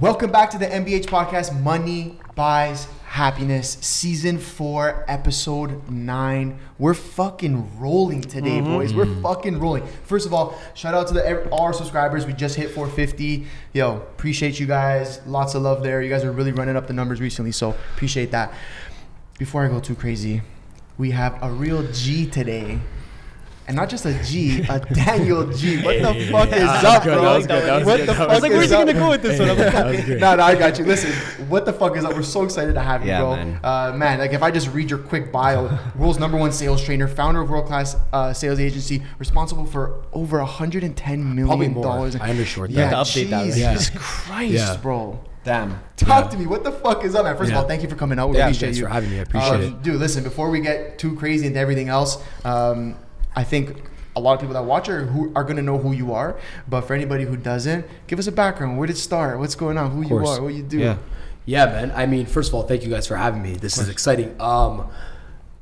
Welcome back to the MBH podcast, Money Buys Happiness, Season 4, Episode 9. We're fucking rolling today, boys. We're fucking rolling. First of all, shout out to all our subscribers. We just hit 450. Yo, appreciate you guys. Lots of love there. You guys are really running up the numbers recently, so appreciate that. Before I go too crazy, we have a real G today. And not just a G, a Daniel G. What the fuck is up, bro? What the fuck? I was like, where's he gonna go with this one? No, I got you. Listen, what the fuck is up? We're so excited to have you, bro. Man, like if I just read your quick bio, world's #1 sales trainer, founder of world-class sales agency, responsible for over $110 million. Probably more. I undershort that. Yeah, Jesus Christ, bro. Damn. Talk to me. What the fuck is up, man? First of all, thank you for coming out. We appreciate you. Thanks for having me. I appreciate it. Dude, listen, before we get too crazy into everything else, I think a lot of people that watch are going to know who you are. But for anybody who doesn't, give us a background. Where did it start? What's going on? Who you are? What you do? Yeah, man. I mean, first of all, thank you guys for having me. This is exciting.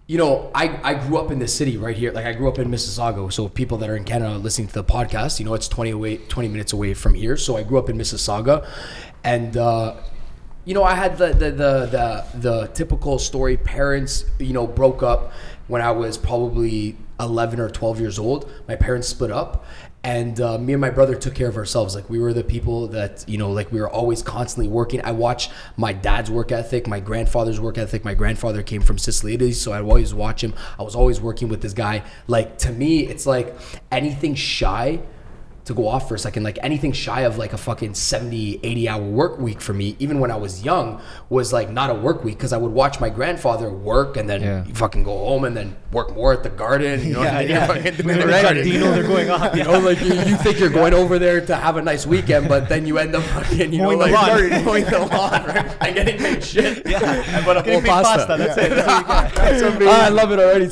You know, I grew up in this city right here. Like I grew up in Mississauga. So people that are in Canada listening to the podcast, you know, it's 20 minutes away from here. So I grew up in Mississauga, and you know, I had the typical story. Parents, you know, broke up when I was probably 11 or 12 years old. My parents split up, and me and my brother took care of ourselves. Like we were the people that, you know, like we were always constantly working. I watched my dad's work ethic, my grandfather's work ethic. My grandfather came from Sicily, Italy, so I'd always watch him. I was always working with this guy. Like to me, it's like anything shy, to go off for a second, like anything shy of like a fucking 70, 80 hour work week for me, even when I was young, was like not a work week, because I would watch my grandfather work and then fucking go home and then work more at the garden, you know, they're going on. You know, like you think you're going over there to have a nice weekend, but then you end up fucking, you mowing know, like mowing the lawn, right? And getting made shit. Yeah. But a whole pasta. That's it. That's amazing. I love it already.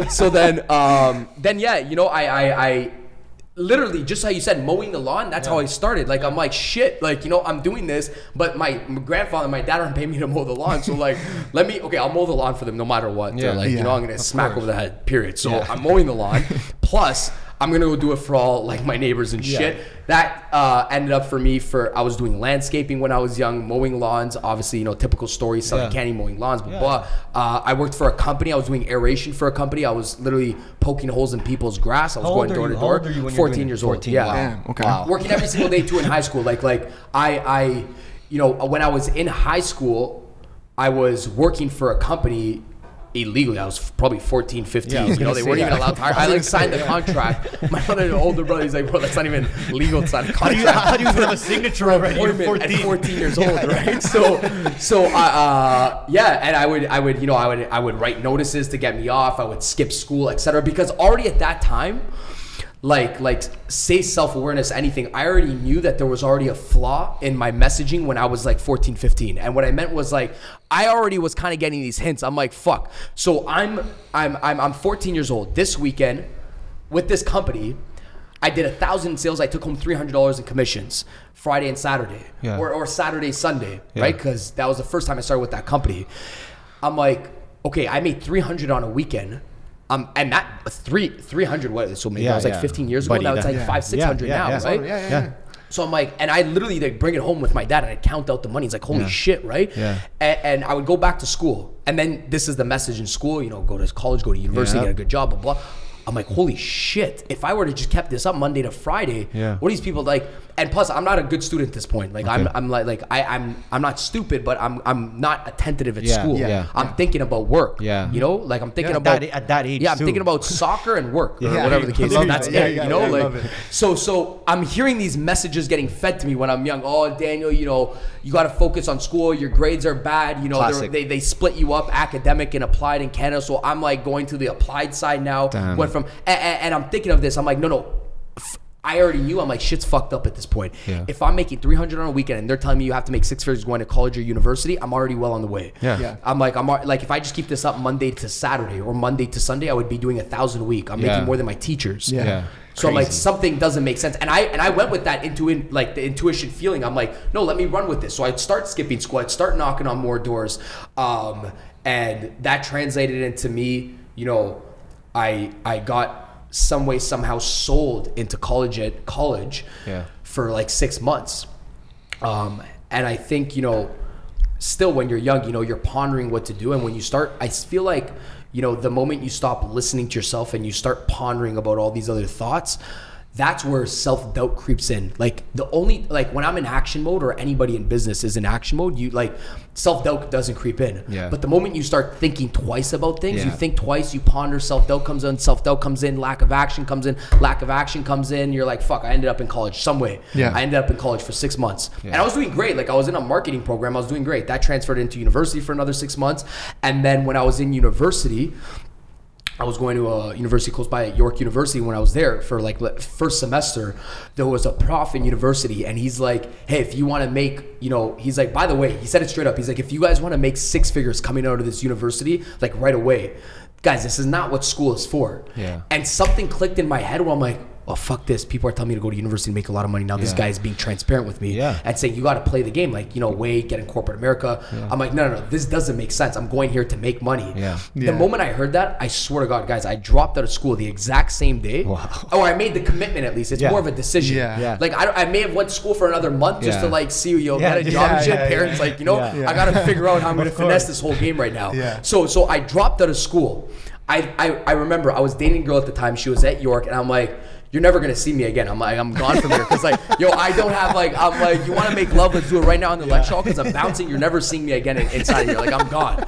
So then yeah, you know, I literally, just how you said, mowing the lawn, that's how I started. Like, I'm like, shit, like, you know, I'm doing this, but my grandfather and my dad aren't paying me to mow the lawn. So, like, I'll mow the lawn for them no matter what. Yeah. Like, you know, I'm going to smack over the head, period. So, I'm mowing the lawn. Plus, I'm going to go do it for all, like, my neighbors and shit. That ended up for me I was doing landscaping when I was young, mowing lawns, obviously, you know, typical story, selling candy, mowing lawns, blah, blah. I worked for a company. I was doing aeration for a company. I was literally poking holes in people's grass. I was going door to door. How old are you when 14 years old. 14, yeah. Damn, okay. Wow. Working every single day too in high school. Like I, you know, when I was in high school, I was working for a company illegally. I was probably 14, 15. You know, they weren't even allowed to hire. I like signed the contract. My other older brother, he's like, bro, that's not even legal to sign a contract. How do you have a signature already? You're 14. At 14 years old, right? So yeah, and I would write notices to get me off. I would skip school, etc. Because already at that time, like say self-awareness, anything, I already knew that there was already a flaw in my messaging when I was like 14, 15. And what I meant was like, I already was kind of getting these hints. I'm like, fuck. So I'm 14 years old. This weekend with this company, I did 1,000 sales. I took home $300 in commissions Friday and Saturday, or Saturday, Sunday, right? Because that was the first time I started with that company. I'm like, okay, I made 300 on a weekend. And that 300, what? So maybe that was like 15 years ago. Now it's like 500-600 now, right? Yeah. So I'm like, and I literally like bring it home with my dad and I count out the money. It's like, holy shit, right? Yeah. And I would go back to school. And then this is the message in school, you know, go to college, go to university, get a good job, blah, blah. I'm like, holy shit, if I were to just kept this up Monday to Friday, what are these people like? And plus, I'm not a good student at this point. Like, okay. I'm not stupid, but I'm not attentive at school. I'm thinking about work. You know, like I'm thinking about at that age. I'm thinking about soccer and work, or whatever the case is. That's it. You know, like so I'm hearing these messages getting fed to me when I'm young. Oh, Daniel, you know, you got to focus on school. Your grades are bad. You know, they split you up, academic and applied in Canada. So I'm like going to the applied side now. Went from and I'm thinking of this. I'm like, no. I already knew, I'm like, shit's fucked up at this point. Yeah. If I'm making 300 on a weekend and they're telling me you have to make 6 figures going to college or university, I'm already well on the way. Yeah. I'm like, if I just keep this up Monday to Saturday or Monday to Sunday, I would be doing 1,000 a week. I'm making more than my teachers. Yeah. So I'm like, something doesn't make sense. And I went with that like the intuition feeling. I'm like, no, let me run with this. So I'd start skipping school. I'd start knocking on more doors. And that translated into me, you know, I got some way somehow sold into college for like 6 months. And I think, you know, still when you're young, you know, you're pondering what to do. And when you start, I feel like, you know, the moment you stop listening to yourself and you start pondering about all these other thoughts, that's where self-doubt creeps in. Like when I'm in action mode, or anybody in business is in action mode, you like self-doubt doesn't creep in. Yeah. But the moment you start thinking twice about things, you think twice, you ponder, self-doubt comes in, lack of action comes in, you're like, fuck, I ended up in college some way. Yeah. I ended up in college for 6 months. And I was doing great. Like I was in a marketing program, I was doing great. That transferred into university for another 6 months. And then when I was in university, I was going to a university close by at York University. When I was there for like first semester, there was a prof in university, and he's like, hey, if you want to make, you know, he's like, by the way, he said it straight up. He's like, if you guys want to make 6 figures coming out of this university, like right away, guys, this is not what school is for. Yeah. And something clicked in my head where I'm like, oh, fuck this. People are telling me to go to university and make a lot of money. Now this guy is being transparent with me and saying, you got to play the game. Like, you know, get in corporate America. I'm like, no, this doesn't make sense. I'm going here to make money. The moment I heard that, I swear to God, guys, I dropped out of school the exact same day. Or I made the commitment at least. It's more of a decision. Like I may have went to school for another month just to like see, get a job and shit. Parents like, you know, I got to figure out how I'm going to finesse this whole game right now. So I dropped out of school. I remember I was dating a girl at the time. She was at York, and I'm like, you're never gonna see me again. I'm like, I'm gone from here because like, yo, I don't have like, I'm like, you want to make love? Let's do it right now in the lecture hall because I'm bouncing. You're never seeing me again inside of here. Like I'm gone.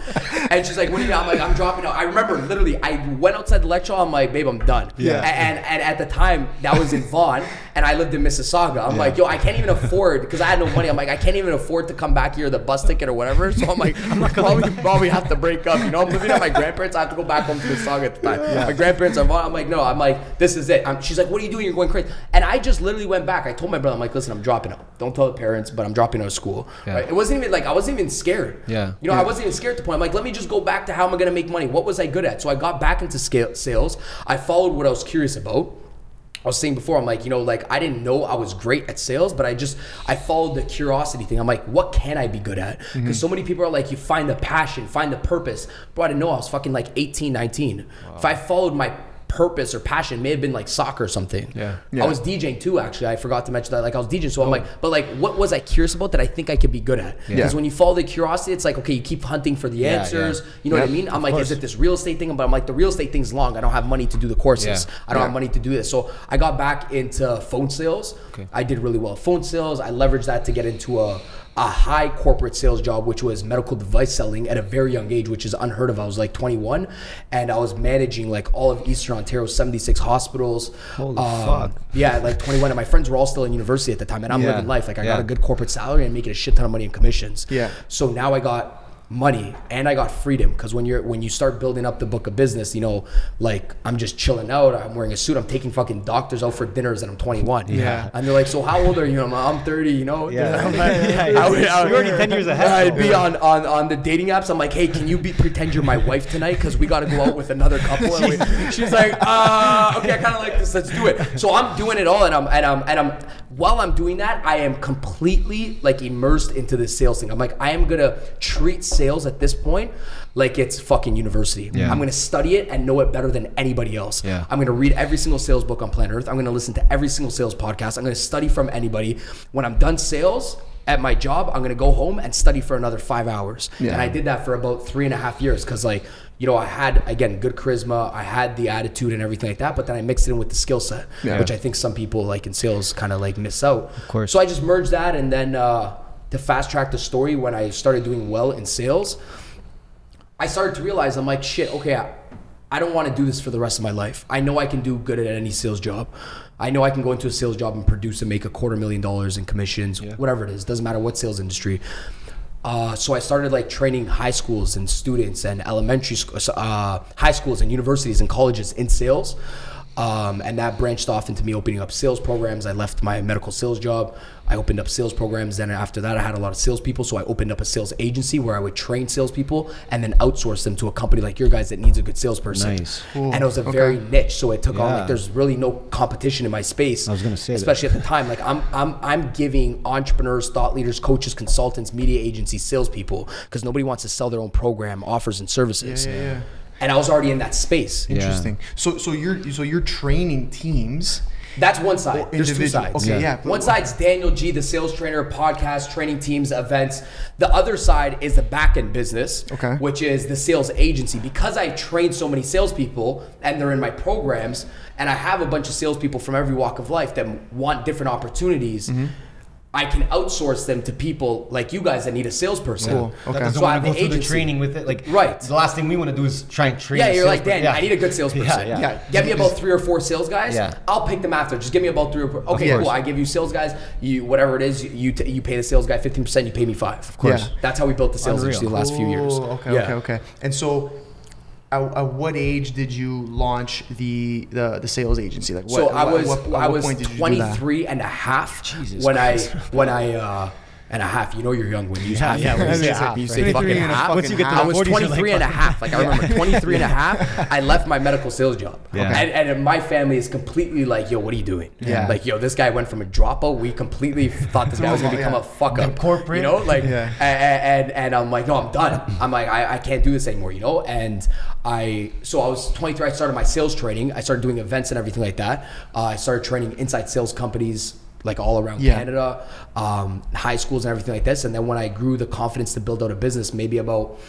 And she's like, what do you mean? I'm like, I'm dropping out. I remember literally, I went outside the lecture hall. I'm like, babe, I'm done. And at the time, that was in Vaughan, and I lived in Mississauga. I'm like, yo, I can't even afford, because I had no money. I'm like, I can't even afford to come back here, the bus ticket or whatever. So I'm like, probably have to break up. You know, I'm living at my grandparents. I have to go back home to Mississauga at the time. My grandparents are Vaughan. I'm like, no. I'm like, this is it. She's like, what are you doing? You're going crazy. And I just literally went back. I told my brother, I'm like, listen, I'm dropping out. Don't tell the parents, but I'm dropping out of school. Right? It wasn't even like, I wasn't even scared. You know, I wasn't even scared at the point. I'm like, let me just go back to how am I going to make money? What was I good at? So I got back into sales. I followed what I was curious about. I was saying before, I'm like, you know, like I didn't know I was great at sales, but I followed the curiosity thing. I'm like, what can I be good at? Because so many people are like, you find the passion, find the purpose. Bro, I didn't know. I was fucking like 18, 19. If I followed my purpose or passion, it may have been like soccer or something. I was DJing too, actually. I forgot to mention that. Like I was DJing, so I'm like, but like, what was I curious about that I think I could be good at? Because when you follow the curiosity, it's like, okay, you keep hunting for the answers. You know what I mean? I'm like, is it this real estate thing? But I'm like, the real estate thing's long. I don't have money to do the courses. I don't have money to do this. So I got back into phone sales. I did really well at phone sales. I leveraged that to get into a high corporate sales job, which was medical device selling at a very young age, which is unheard of. I was like 21, and I was managing like all of Eastern Ontario, 76 hospitals. Holy fuck. Yeah, like 21, and my friends were all still in university at the time, and I'm living life. Like I got a good corporate salary and making a shit ton of money in commissions. So now I got money and I got freedom, because when you start building up the book of business, you know, like I'm just chilling out, I'm wearing a suit, I'm taking fucking doctors out for dinners, and I'm 21. And they're like, so how old are you? I'm 30, you know. I'm like, you're already 10 years ahead. I'd be on the dating apps. I'm like, hey, can you pretend you're my wife tonight, because we got to go out with another couple. And she's like, okay, I kind of like this, let's do it. So I'm doing it all, and I'm while I'm doing that, I am completely like immersed into this sales thing. I'm like, I am gonna treat sales at this point like it's fucking university. I'm gonna study it and know it better than anybody else. I'm gonna read every single sales book on planet Earth. I'm gonna listen to every single sales podcast. I'm gonna study from anybody. When I'm done sales at my job, I'm gonna go home and study for another 5 hours. And I did that for about 3.5 years, because like, you know, I had, again, good charisma, I had the attitude and everything like that, but then I mixed it in with the skill set, which I think some people like in sales kind of like miss out. Of course. So I just merged that, and then to fast track the story, when I started doing well in sales, I started to realize, I'm like, shit, okay, I don't want to do this for the rest of my life. I know I can do good at any sales job. I know I can go into a sales job and produce and make $250,000 in commissions, whatever it is, doesn't matter what sales industry. So I started like training high schools and students and elementary high schools and universities and colleges in sales. And that branched off into me opening up sales programs. I left my medical sales job. I opened up sales programs. Then after that, I had a lot of salespeople. So I opened up a sales agency where I would train salespeople and then outsource them to a company like your guys that needs a good salesperson. Nice. Cool. And it was a very niche. So it took on, like, there's really no competition in my space. I was going to say especially at the time. Like I'm giving entrepreneurs, thought leaders, coaches, consultants, media agencies, salespeople, because nobody wants to sell their own program, offers, and services. Yeah. And I was already in that space. Interesting. So you're training teams. That's one side. There's two sides. Okay, yeah. One side's Daniel G, the sales trainer, podcast, training teams, events. The other side is the back end business, which is the sales agency. Because I've trained so many salespeople and they're in my programs, and I have a bunch of salespeople from every walk of life that want different opportunities. I can outsource them to people like you guys that need a salesperson. Cool. That doesn't want to go through the training with it. Like, the last thing we want to do is try and train. Yeah, you're like, Dan, I need a good salesperson. Yeah. Get me about 3 or 4 sales guys. Yeah. I'll pick them after. Just give me about 3 or 4. Okay, cool. I give you sales guys. You whatever it is, you pay the sales guy 15%. You pay me 5. Of course. Yeah. That's how we built the sales agency the last few years. Okay. And so, at what age did you launch the sales agency? Like, so I was point did you do 23 and a half Jesus when Christ. I and a half. You know you're young when you use half. Yeah, when you say you half, say right? fucking half. Once you get to I the was 40s, you're 23 like, and a half. Like I remember 23 and a half. I left my medical sales job. Yeah. And my family is completely like, yo, what are you doing? Yeah. Like, yo, this guy went from a dropout. We completely thought this guy was gonna become a fuck up. Corporate. You know, like, and I'm like, no, I'm done. I'm like, I can't do this anymore, you know? And I was 23, I started my sales training. I started doing events and everything like that. I started training inside sales companies like all around Canada, high schools and everything like this. And then when I grew the confidence to build out a business, maybe about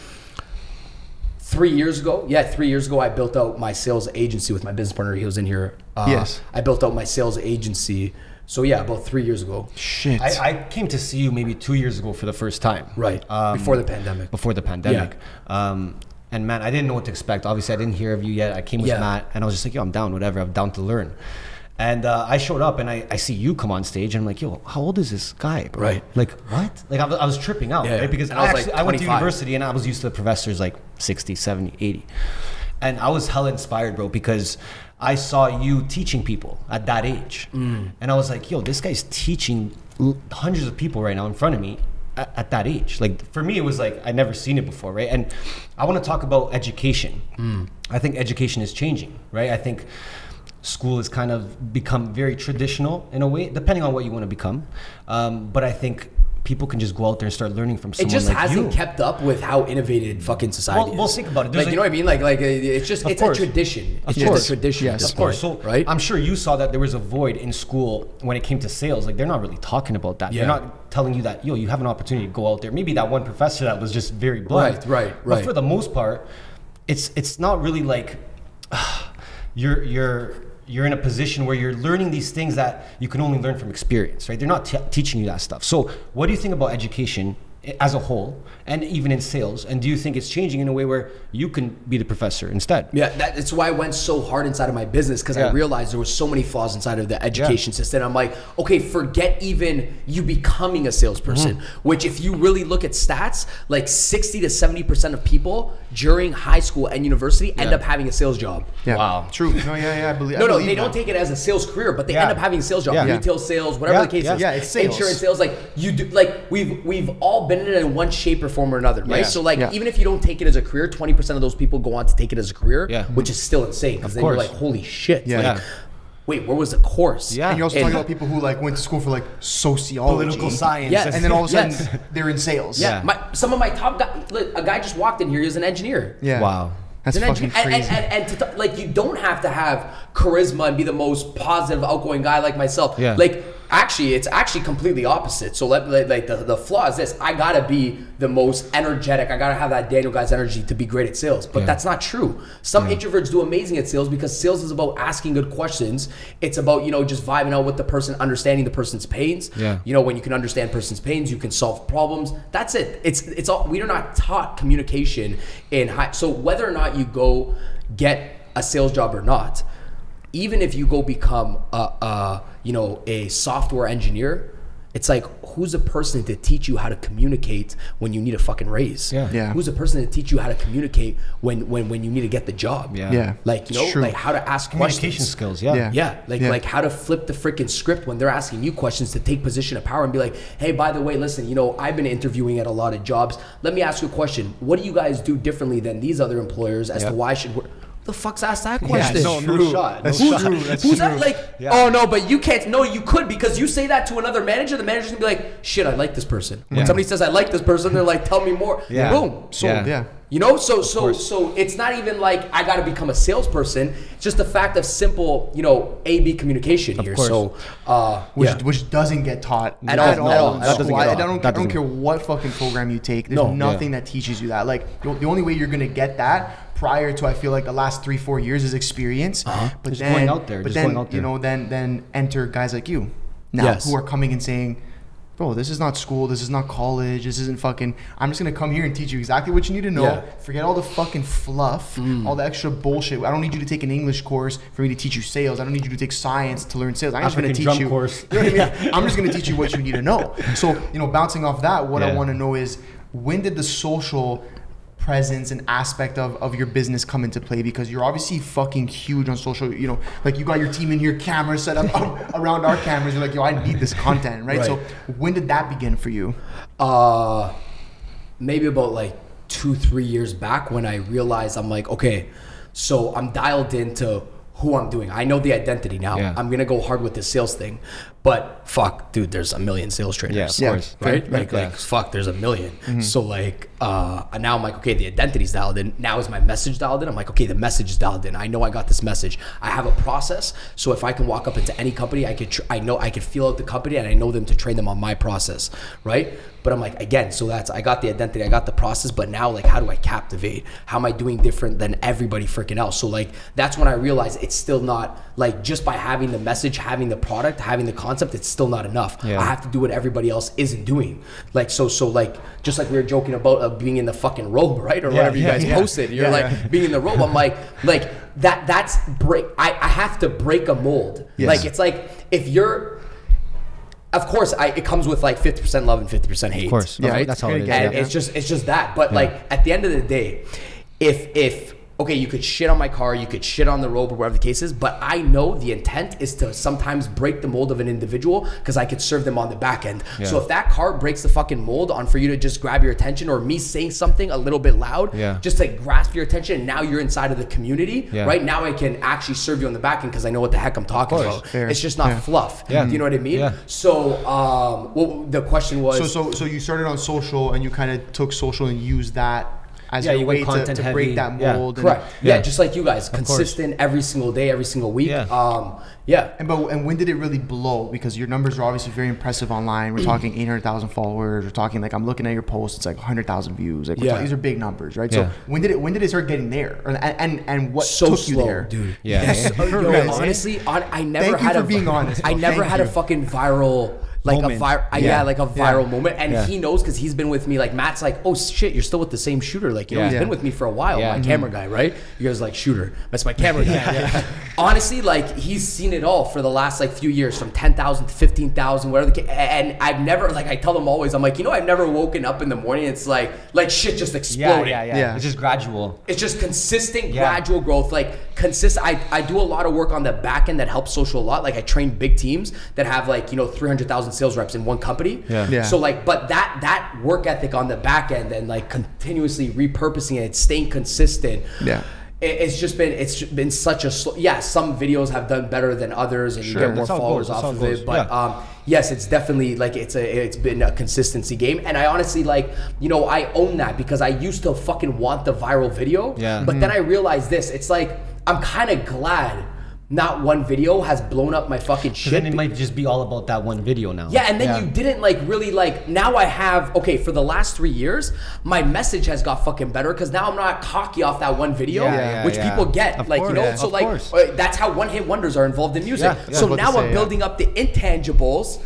3 years ago, 3 years ago, I built out my sales agency with my business partner. He was in here. I built out my sales agency. So about 3 years ago. Shit. I came to see you maybe 2 years ago for the first time. Right. Before the pandemic. And man, I didn't know what to expect. Obviously, I didn't hear of you yet. I came with Matt, and I was just like, yo, I'm down, whatever. I'm down to learn. And I showed up, and I see you come on stage, and I'm like, yo, how old is this guy, bro? Right. Like, what? Like, I was tripping out, right? Because I went to university, and I was used to the professors like 60, 70, 80. And I was hella inspired, bro, because I saw you teaching people at that age. And I was like, yo, this guy's teaching hundreds of people right now in front of me at that age. Like, for me, it was like I'd never seen it before, right? And I want to talk about education. I think education is changing, right? I think school has kind of become very traditional in a way, depending on what you want to become. But I think people can just go out there and start learning from someone like you. It just hasn't kept up with how innovated fucking society is. Well, think about it. Like, you know what I mean? Like it's just, it's a tradition. It's just a tradition. Yes, of course. So right? I'm sure you saw that there was a void in school when it came to sales. Like, they're not really talking about that. They're not telling you that, yo, you have an opportunity to go out there. Maybe that one professor that was just very blunt. Right. But for the most part, it's not really like you're in a position where you're learning these things that you can only learn from experience, right? They're not teaching you that stuff. So what do you think about education as a whole, and even in sales? And do you think it's changing in a way where you can be the professor instead? Yeah, that's why I went so hard inside of my business, because I realized there was so many flaws inside of the education system. I'm like, okay, forget even you becoming a salesperson, which if you really look at stats, like 60 to 70% of people during high school and university end up having a sales job. Yeah. Wow. True. No, I believe. No, they don't take it as a sales career, but they end up having a sales job, retail sales, whatever the case is. Yeah, it's sales. Insurance sales, like you do, like we've all been in it in one shape or form or another, right? So like even if you don't take it as a career, 20% of those people go on to take it as a career, which is still insane, because then you're like, holy shit. Like, wait, where was the course? And you're also talking about people who like went to school for like sociology, political science, and then all of a sudden they're in sales. Some of my top guys, a guy just walked in here, he was an engineer. Wow. That's fucking crazy. And like, you don't have to have charisma and be the most positive, outgoing guy like myself. Like, actually, it's actually completely opposite. So like the flaw is this: I gotta be the most energetic. I gotta have that Daniel guy's energy to be great at sales. But that's not true. Some introverts do amazing at sales, because sales is about asking good questions. It's about, just vibing out with the person, understanding the person's pains. When you can understand person's pains, you can solve problems. That's it. It's all. We are not taught communication in high. So whether or not you go get a sales job or not, even if you go become a software engineer, It's like, who's a person to teach you how to communicate when you need a fucking raise? Who's a person to teach you how to communicate when you need to get the job? Like, you know, like how to ask communication questions. skills. Like how to flip the freaking script when they're asking you questions, to take position of power and be like, hey, by the way, listen, you know, I've been interviewing at a lot of jobs. Let me ask you a question. What do you guys do differently than these other employers as to why I should work? The fuck's asked that question? No shot. That's true. Who's that? Like, oh no, but you can't. No, you could, because you say that to another manager. The manager's gonna be like, shit, I like this person. When somebody says I like this person, they're like, tell me more. Boom. So you know, so it's not even like I got to become a salesperson. It's just the fact of simple, you know, A/B communication here. So, which doesn't get taught at all. I don't care what fucking program you take. There's nothing that teaches you that. Like, the only way you're gonna get that, prior to, I feel like, the last 3-4 years, is experience. But just then going out there. You know, then enter guys like you now, who are coming and saying, bro, this is not school, this is not college, this isn't fucking, I'm just gonna come here and teach you exactly what you need to know. Forget all the fucking fluff, all the extra bullshit. I don't need you to take an English course for me to teach you sales. I don't need you to take science to learn sales. I'm just gonna teach you. Course. You know what I mean? I'm just gonna teach you what you need to know. So, you know, bouncing off that, what I want to know is, when did the social presence and aspect of your business come into play? Because you're obviously fucking huge on social, you know, like you got your team in here, cameras set up around our cameras. You're like, yo, I need this content, right? So when did that begin for you? Maybe about like 2-3 years back, when I realized, I'm like, okay, so I'm dialed into who I'm doing. I know the identity now. I'm gonna go hard with the sales thing, but fuck, dude, there's a million sales trainers. Of course. Right? Like fuck, there's a million. So like, now I'm like, okay, the identity's dialed in. Now is my message dialed in? I'm like, okay, the message is dialed in. I know I got this message. I have a process. So if I can walk up into any company, I know I could feel out the company, and I know them to train them on my process, right? But I'm like, again, so I got the identity, I got the process, but now, like, how do I captivate? How am I doing different than everybody freaking else? So like, that's when I realized it's still not, like, just by having the message, having the product, having the concept, it's still not enough. I have to do what everybody else isn't doing. Like, so like, just like we were joking about being in the fucking robe, right? Or whatever you guys posted. You're like, being in the robe. I'm like that's break. I have to break a mold. Like, it's like, if you're, of course, it comes with like 50% love and 50% hate. Of course, right? That's how it is. And it's just that. But like, at the end of the day, if okay, you could shit on my car, you could shit on the robe, or whatever the case is, but I know the intent is to sometimes break the mold of an individual, because I could serve them on the back end. So if that car breaks the fucking mold on for you to just grab your attention, or me saying something a little bit loud, just to grasp your attention, and now you're inside of the community, right? Now I can actually serve you on the back end, because I know what the heck I'm talking about. It's just not fluff. Do you know what I mean? So well, the question was, so you started on social, and you kind of took social and used that as your way to break that mold. Correct. Just like you guys, consistent every single day, every single week. And when did it really blow? Because your numbers are obviously very impressive online. We're talking 800,000 followers. We're talking, like, I'm looking at your posts, it's like 100,000 views. Like, these are big numbers, right? So when did it start getting there? And what took you there? Dude. Honestly, I never had a fucking viral, like moment. Like a viral moment. And he knows, because he's been with me. Like, Matt's like, oh shit, you're still with the same shooter. Like, you know, he's been with me for a while. My camera guy, right? You guys like, shooter. That's my camera guy. Honestly, like, he's seen it all for the last like few years, from 10,000 to 15,000, whatever. And I've never, like, I tell them always, I'm like, you know, I've never woken up in the morning, it's like shit just exploding. It's just gradual. It's just consistent, gradual growth. Like, I do a lot of work on the back end that helps social a lot. Like, I train big teams that have, like, you know, 300,000 sales reps in one company. So like, but that work ethic on the back end, and like continuously repurposing it, staying consistent. It's been such a some videos have done better than others, and you get more followers off of it. But yes, it's definitely like, it's been a consistency game. And I honestly, like, you know, I own that, because I used to fucking want the viral video. But then I realized this. It's like, I'm kind of glad not one video has blown up my fucking shit. Then it might just be all about that one video now. And then you didn't like really like, now I have, okay, for the last 3 years, my message has got fucking better, because now I'm not cocky off that one video, which people get. Of like, course, you know, so like, that's how one-hit wonders are involved in music. So now I'm building up the intangibles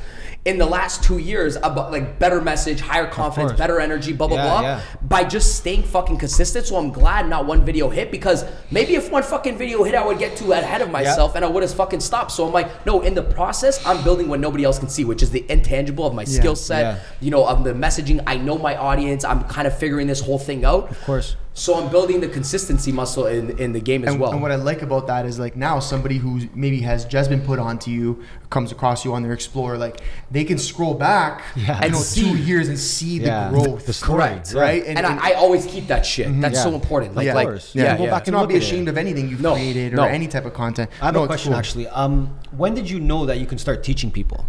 in the last 2 years about like better message, higher confidence, better energy, blah, blah, blah, by just staying fucking consistent. So I'm glad not one video hit, because maybe if one fucking video hit, I would get too ahead of myself and I would have fucking stopped. So I'm like, no, in the process, I'm building what nobody else can see, which is the intangible of my skill set, you know, of the messaging. I know my audience. I'm kind of figuring this whole thing out. Of course. So I'm building the consistency muscle in the game as well. And what I like about that is like now somebody who maybe has just been put onto you, comes across you on their Explorer, like they can scroll back, and see 2 years and see the growth. The story, correct, right? And I always keep that shit. That's so important. Like, Go back and not be ashamed of anything you've created or any type of content. I have a question actually. When did you know that you can start teaching people?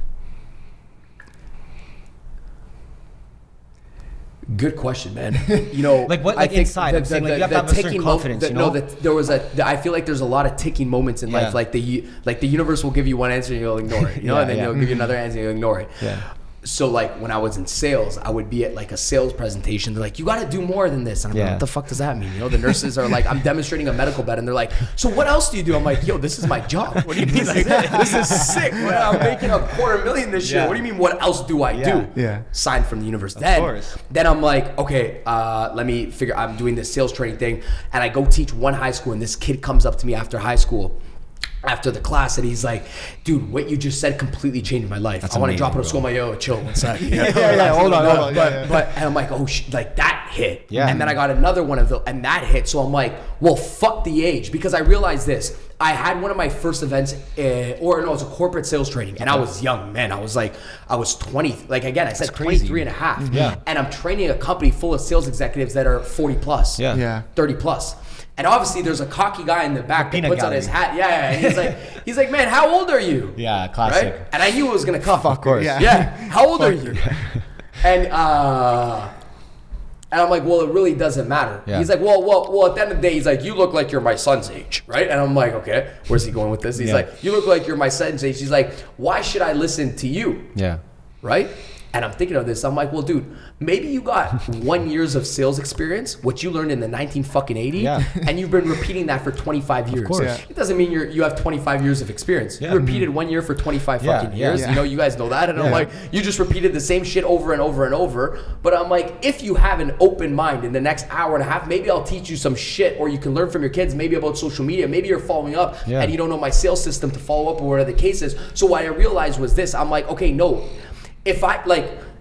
Good question, man. You know, like what? Like inside, I'm saying, like you have to have a certain confidence. You know, there was I feel like there's a lot of ticking moments in life. Like the universe will give you one answer and you'll ignore it. You know, and then you'll give you another answer and you'll ignore it. Yeah. So like when I was in sales, I would be at like a sales presentation. They're like, you got to do more than this. And I'm like, what the fuck does that mean? You know, the nurses are like, I'm demonstrating a medical bed. And they're like, so what else do you do? I'm like, yo, this is my job. What do you mean? Like, this is sick. I'm making $250,000 this year. What do you mean, what else do I do? Yeah. Sign from the universe. Of Then I'm like, okay, let me figure, I'm doing this sales training thing. And I go teach one high school. And this kid comes up to me after high school, after the class, and he's like, dude, what you just said completely changed my life. I want to drop it on school. I'm like, yo, chill one sec. Hold on. But and I'm like, oh, like that hit. Yeah. And then I got another one of and that hit. So I'm like, well, fuck the age, because I realized this. I had one of my first events, it was a corporate sales training, and I was young, man. I was 20. Like again, I said 23 and a half. Yeah. And I'm training a company full of sales executives that are 40 plus, 30 plus. And obviously, there's a cocky guy in the back that puts on his hat. And he's like, man, how old are you? Yeah, classic. Right? And I knew it was gonna come. Of course. Yeah. How old are you? And I'm like, well, it really doesn't matter. Yeah. He's like, well, at the end of the day, he's like, you look like you're my son's age, right? And I'm like, okay, where's he going with this? He's like, you look like you're my son's age. He's like, why should I listen to you? Yeah. Right? And I'm thinking of this. I'm like, well, dude, maybe you got 1 year of sales experience, what you learned in the 1980s, and you've been repeating that for 25 years. Of course. It doesn't mean you have 25 years of experience. You repeated 1 year for 25 fucking years. You know, you guys know that. And I'm like, you just repeated the same shit over and over and over. But I'm like, if you have an open mind in the next hour and a half, maybe I'll teach you some shit, or you can learn from your kids, maybe about social media. Maybe you're following up and you don't know my sales system to follow up or whatever the case is. So what I realized was this. I'm like, okay, no. If I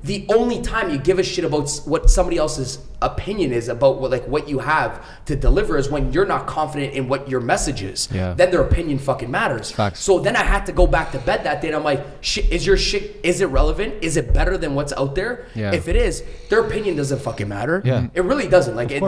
the only time you give a shit about what somebody else's opinion is about what you have to deliver is when you're not confident in what your message is. Then their opinion fucking matters. Facts. So then I had to go back to bed that day and I'm like, shit, is your shit, is it relevant? Is it better than what's out there? If it is, their opinion doesn't fucking matter. It really doesn't. Like it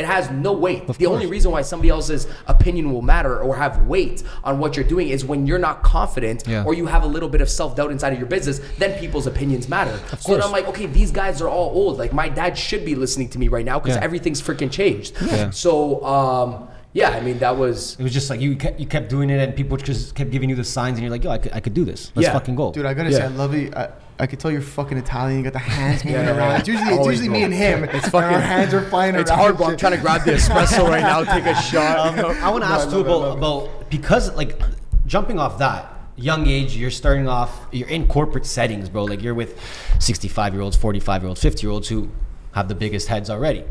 has no weight. The only reason why somebody else's opinion will matter or have weight on what you're doing is when you're not confident or you have a little bit of self-doubt inside of your business, then people's opinions matter. So then I'm like, okay, these guys are all old. Like my dad should be listening to me right now because everything's freaking changed. So I mean, that was... It was just like you kept doing it and people just kept giving you the signs and you're like, yo, I could do this. Let's fucking go. Dude, I gotta say, I love it. I could tell you're fucking Italian. You got the hands moving around. It's usually me and him. It's fucking, our hands are flying around. It's hard, bro. I'm trying to grab the espresso right now, take a shot. I want to ask too about, because like jumping off that, young age, you're starting off, you're in corporate settings, bro. Like you're with 65-year-olds, 45-year-olds, 50-year-olds who have the biggest heads already.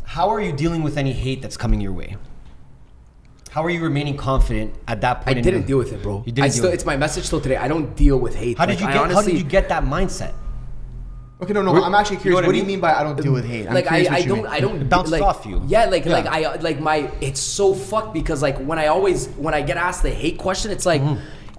How are you dealing with any hate that's coming your way? How are you remaining confident at that point? I didn't deal with it, bro. You didn't it's my message still today. I don't deal with hate. How did you get that mindset? Okay, no, I'm actually curious. What do you mean by I don't deal with hate? Like I don't it bounces off you. Yeah, it's so fucked because like when I get asked the hate question, it's like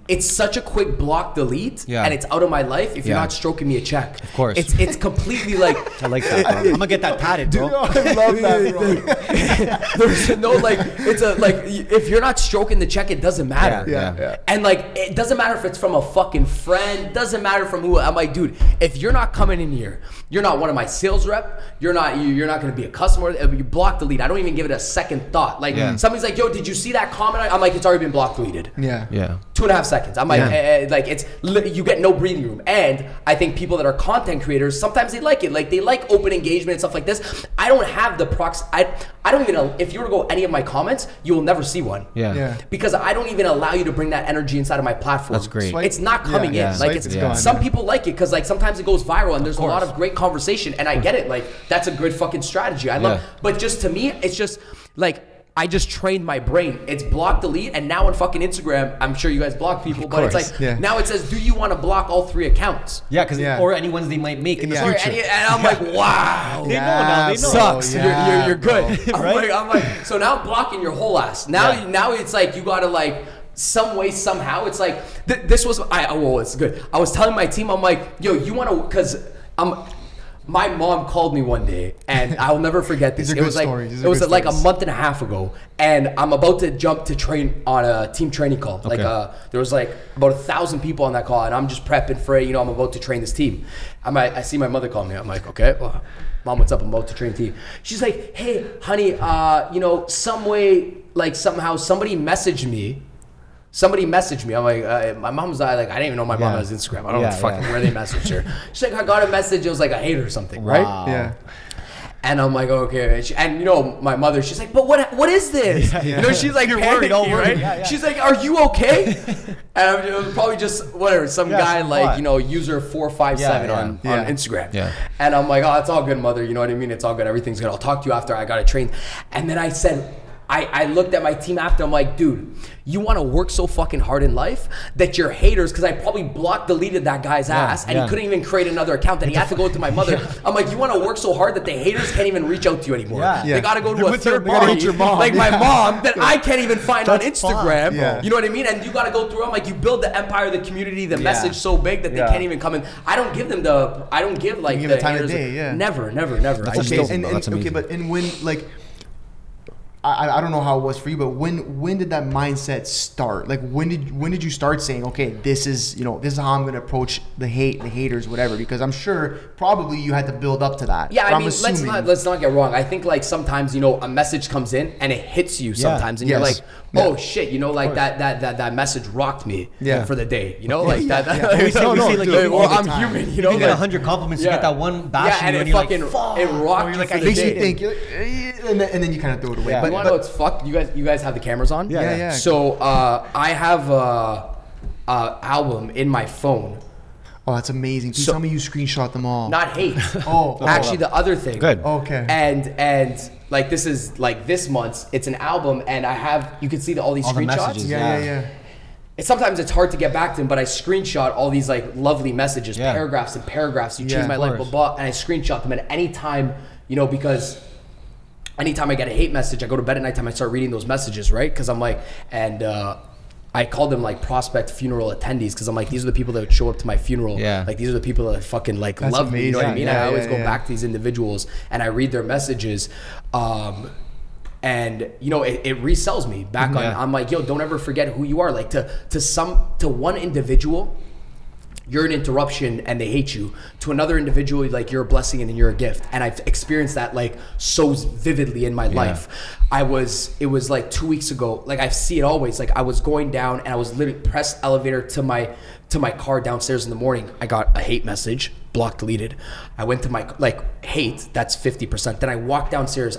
it's such a quick block delete and it's out of my life if you're not stroking me a check. Of course. It's completely like I like that, bro. I'm gonna get that tatted, bro. Dude, I love that, bro. There's no it's a if you're not stroking the check, it doesn't matter. Yeah. And like it doesn't matter if it's from a fucking friend, doesn't matter from who. I'm like, dude, if you're not coming in here, you're not one of my sales rep, you're not gonna be a customer, you block delete. I don't even give it a second thought. Like somebody's like, yo, did you see that comment? I'm like, it's already been block deleted. Yeah. 2.5 seconds. seconds. I'm like, like you get no breathing room. And I think people that are content creators, sometimes they like it. Like they like open engagement and stuff like this. I don't have the I don't even know, if you were to go any of my comments, you will never see one. Yeah. Because I don't even allow you to bring that energy inside of my platform. That's great. It's not coming in. Like it's gone. some people like it because like sometimes it goes viral and there's a lot of great conversation, and I get it. Like that's a good fucking strategy. I love, but just to me, it's just like I just trained my brain. It's block, delete, and now on fucking Instagram, I'm sure you guys block people, but it's like now it says, do you want to block all 3 accounts? Yeah, because or any ones they might make in the future. And I'm like, wow, they know now. They know. Sucks. You're good. I'm like, so now blocking your whole ass. Now it's like you gotta like. Some way, somehow, it's like this was it's good. I was telling my team, I'm like, yo, you want to, because my mom called me one day, and I'll never forget this. It was like a month and a half ago, and I'm about to jump to train on a team training call. Like there was like about 1,000 people on that call, and I'm just prepping for it. You know, I'm about to train this team. I see my mother call me. I'm like, okay, well, Mom, what's up? I'm about to train team. She's like, hey, honey, you know, some way, like somehow somebody messaged me. I'm like, my mom's like, I didn't even know my mom has Instagram. I don't know fucking where they messaged her. She's like, I got a message. It was like a hate or something, right? Yeah. And I'm like, okay. And you know, my mother, she's like, but what is this? You know, she's like, you're worried, right? Yeah. She's like, are you okay? And it was probably just whatever, some guy like, you know, user 457 on Instagram. Yeah. And I'm like, oh, it's all good, mother. You know what I mean? It's all good. Everything's good. I'll talk to you after I got to train. And then I said, I looked at my team after. I'm like, dude, you want to work so fucking hard in life that your haters, because I probably deleted that guy's ass, and he couldn't even create another account, and he had to go to my mother. I'm like, you want to work so hard that the haters can't even reach out to you anymore. They got to go to a third party, like my mom, that I can't even find on Instagram. You know what I mean? And you got to go through. I'm like, you build the empire, the community, the message so big that they can't even come in. I don't give them like the time of day. Never. That's amazing. Okay, but when like. I don't know how it was for you, but when did that mindset start? Like when did you start saying, okay, this is how I'm gonna approach the haters, whatever? Because I'm sure probably you had to build up to that. Yeah, I mean, let's not get wrong. I think like sometimes a message comes in and it hits you sometimes, and you're like, oh shit, that message rocked me for the day, like that. I'm human, You get 100 compliments, you get that one bash, and it fucking it rocked. It makes you think, and then you kind of throw it away. But you want to know what's fucked? You guys have the cameras on? Yeah. So I have a album in my phone. Oh, that's amazing. Please tell me you screenshot them all. Not hate. Actually, the other thing. Good. Okay. And like this is like this month's. It's an album, and you can see all these screenshots. Yeah. Sometimes it's hard to get back to them, but I screenshot all these like lovely messages, paragraphs and paragraphs. You changed my life, blah blah, and I screenshot them. And anytime, because anytime I get a hate message, I go to bed at nighttime, I start reading those messages, right? Because I'm like, I call them like prospect funeral attendees, because I'm like, these are the people that would show up to my funeral. Like these are the people that fucking like love me. You know what I mean? I always go back to these individuals and I read their messages. And it resells me back on. I'm like, yo, don't ever forget who you are. Like to one individual, you're an interruption and they hate you. To another individual, like you're a blessing and you're a gift. And I've experienced that like so vividly in my life. It was like 2 weeks ago. Like I see it always. Like I was going down and I was literally pressed elevator to my car downstairs in the morning. I got a hate message, block deleted. I went to my hate, that's 50%. Then I walked downstairs.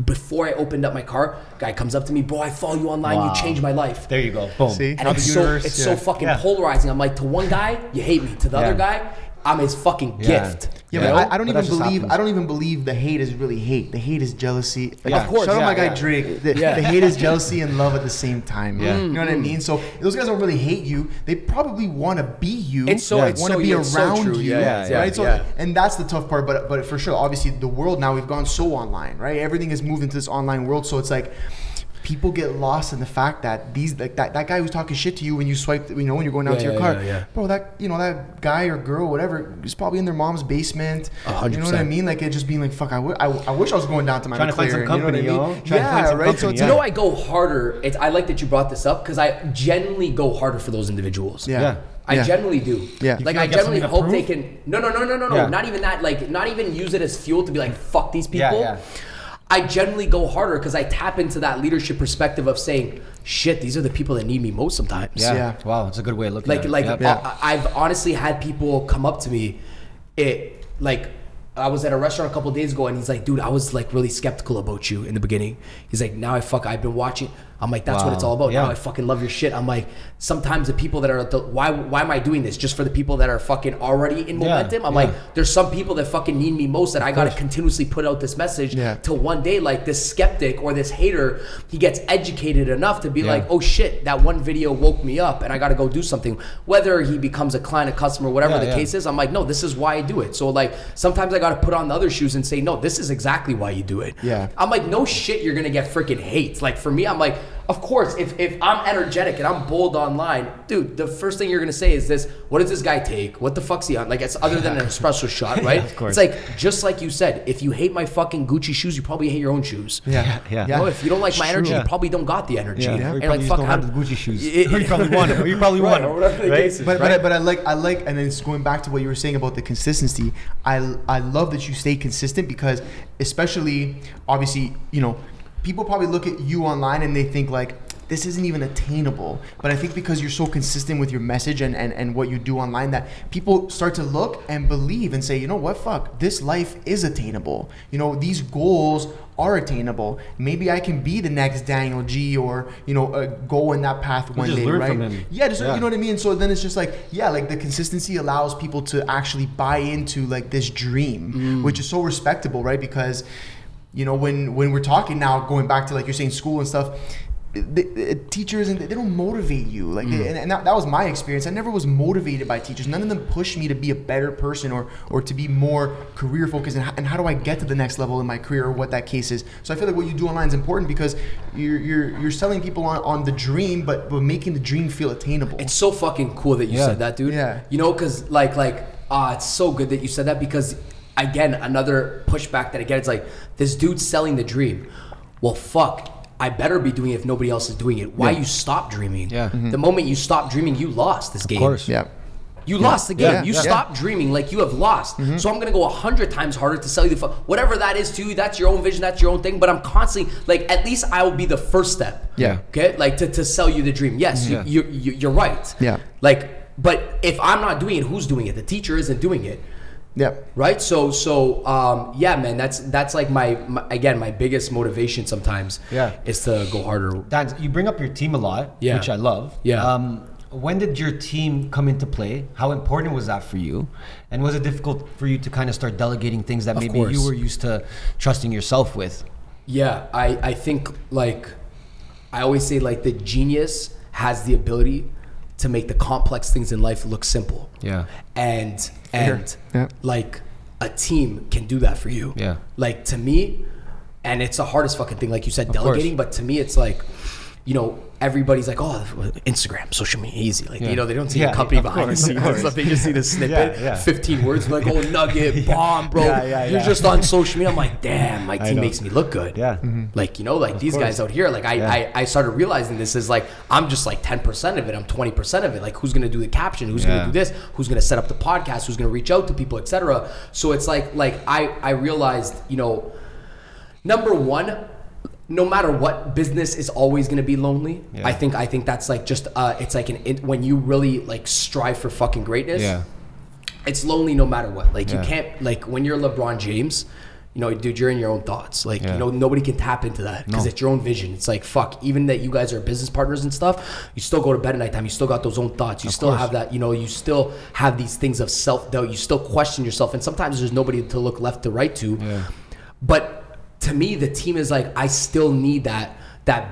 Before I opened up my car, guy comes up to me, bro, I follow you online. You changed my life. There you go. Boom. See? And it's so fucking polarizing. I'm like, to one guy, you hate me. To the other guy, I'm his fucking gift. Yeah, but I don't even believe the hate is really hate. The hate is jealousy. Of course. Shout out my guy Drake. The hate is jealousy and love at the same time. You know what I mean? So those guys don't really hate you. They probably want to be you. Want to be around you. Right? So and that's the tough part. But for sure, obviously the world now, we've gone so online, right? Everything has moved into this online world. So it's like people get lost in the fact that that guy who's talking shit to you when you swipe, when you're going down to your car, bro, that guy or girl, whatever, is probably in their mom's basement. 100%. You know what I mean? Like it just being like, fuck, I wish I was going down to my trying to find some company, you know what I mean? Right. So I go harder. I like that you brought this up because I genuinely go harder for those individuals. I generally do. Like I generally hope they can. No. Not even that. Like not even use it as fuel to be like, fuck these people. I generally go harder because I tap into that leadership perspective of saying, shit, these are the people that need me most sometimes. Yeah. Wow, that's a good way of looking at it. I've honestly had people come up to me, I was at a restaurant a couple of days ago and he's like, dude, I was like really skeptical about you in the beginning. He's like, I've been watching. I'm like, that's what it's all about. Now I fucking love your shit. I'm like, sometimes the people that are, why am I doing this? Just for the people that are fucking already in momentum? I'm like, there's some people that fucking need me most that I got to continuously put out this message till one day, like this skeptic or this hater, he gets educated enough to be like, oh shit, that one video woke me up and I got to go do something. Whether he becomes a client, a customer, whatever the case is, I'm like, no, this is why I do it. So like, sometimes I got to put on the other shoes and say, no, this is exactly why you do it. Yeah. I'm like, no shit, you're going to get freaking hate. Like for me, I'm like, of course, if I'm energetic and I'm bold online, dude, the first thing you're gonna say is this: what does this guy take? What the fuck's he on? Like, it's other than an espresso shot, right? Of course. It's like, just like you said, if you hate my fucking Gucci shoes, you probably hate your own shoes. Yeah. You know, if you don't like my energy, you probably don't got the energy. Yeah. And like, fuck, don't have the Gucci shoes. Or you probably want them. Or you probably want them. Right? But I like, and then it's going back to what you were saying about the consistency. I love that you stay consistent because, especially, obviously, you know, people probably look at you online and they think like, this isn't even attainable. But I think because you're so consistent with your message and what you do online, that people start to look and believe and say, you know what, fuck, this life is attainable. You know, these goals are attainable. Maybe I can be the next Daniel G, or, you know, go in that path one day, learn right? from him. Yeah, you know what I mean? So then it's just like, like the consistency allows people to actually buy into like this dream, which is so respectable, right? Because, you know, when we're talking now, going back to like you're saying school and stuff, the teachers, and they don't motivate you like and that was my experience. I never was motivated by teachers. None of them pushed me to be a better person or to be more career focused and how do I get to the next level in my career, or what that case is. So I feel like what you do online is important because you're selling people on the dream, but making the dream feel attainable. It's so fucking cool that you said that, dude. Yeah. You know, because it's so good that you said that, because again, another pushback that I get, it's like, this dude's selling the dream. Well, fuck, I better be doing it if nobody else is doing it. Why you stop dreaming? Yeah. The moment you stop dreaming, you lost this game. Of course. Yeah. You lost the game. Yeah. You stopped dreaming, like you have lost. So I'm going to go 100 times harder to sell you whatever that is to you. That's your own vision. That's your own thing. But I'm constantly, like, at least I will be the first step. Yeah. Okay? Like, to sell you the dream. Yes, you're right. Yeah. Like, but if I'm not doing it, who's doing it? The teacher isn't doing it. Yeah. Right. So yeah, man. That's like my biggest motivation sometimes. Yeah. Is to go harder. Dan, you bring up your team a lot, which I love. Yeah. When did your team come into play? How important was that for you? And was it difficult for you to kind of start delegating things that maybe you were used to trusting yourself with? Yeah. I think, like, I always say, like, the genius has the ability to make the complex things in life look simple. Yeah. And like, a team can do that for you. Yeah. Like, to me, and it's the hardest fucking thing, like you said, delegating, but to me it's like, you know, everybody's like, oh, Instagram, social media, easy. Like, you know, they don't see the company behind the scenes and stuff. They just see the snippet, 15 words, like, oh, nugget, bomb, bro. You're just on social media. I'm like, damn, my team makes me look good. Yeah. Like, you know, like, these guys out here, like, I started realizing this is like, I'm just like 10% of it. I'm 20% of it. Like, who's going to do the caption? Who's going to do this? Who's going to set up the podcast? Who's going to reach out to people, etc. So it's like I realized, you know, number one, no matter what, business is always going to be lonely. I think that's like just it's like when you really like strive for fucking greatness, it's lonely no matter what. Like, you can't, like, when you're LeBron James, you know, dude, you're in your own thoughts. Like, you know, nobody can tap into that because it's your own vision. It's like, fuck, even that you guys are business partners and stuff, you still go to bed at nighttime. You still got those own thoughts. You still have that, you know, you still have these things of self-doubt. You still question yourself. And sometimes there's nobody to look left to right to. But to me, the team is like, I still need that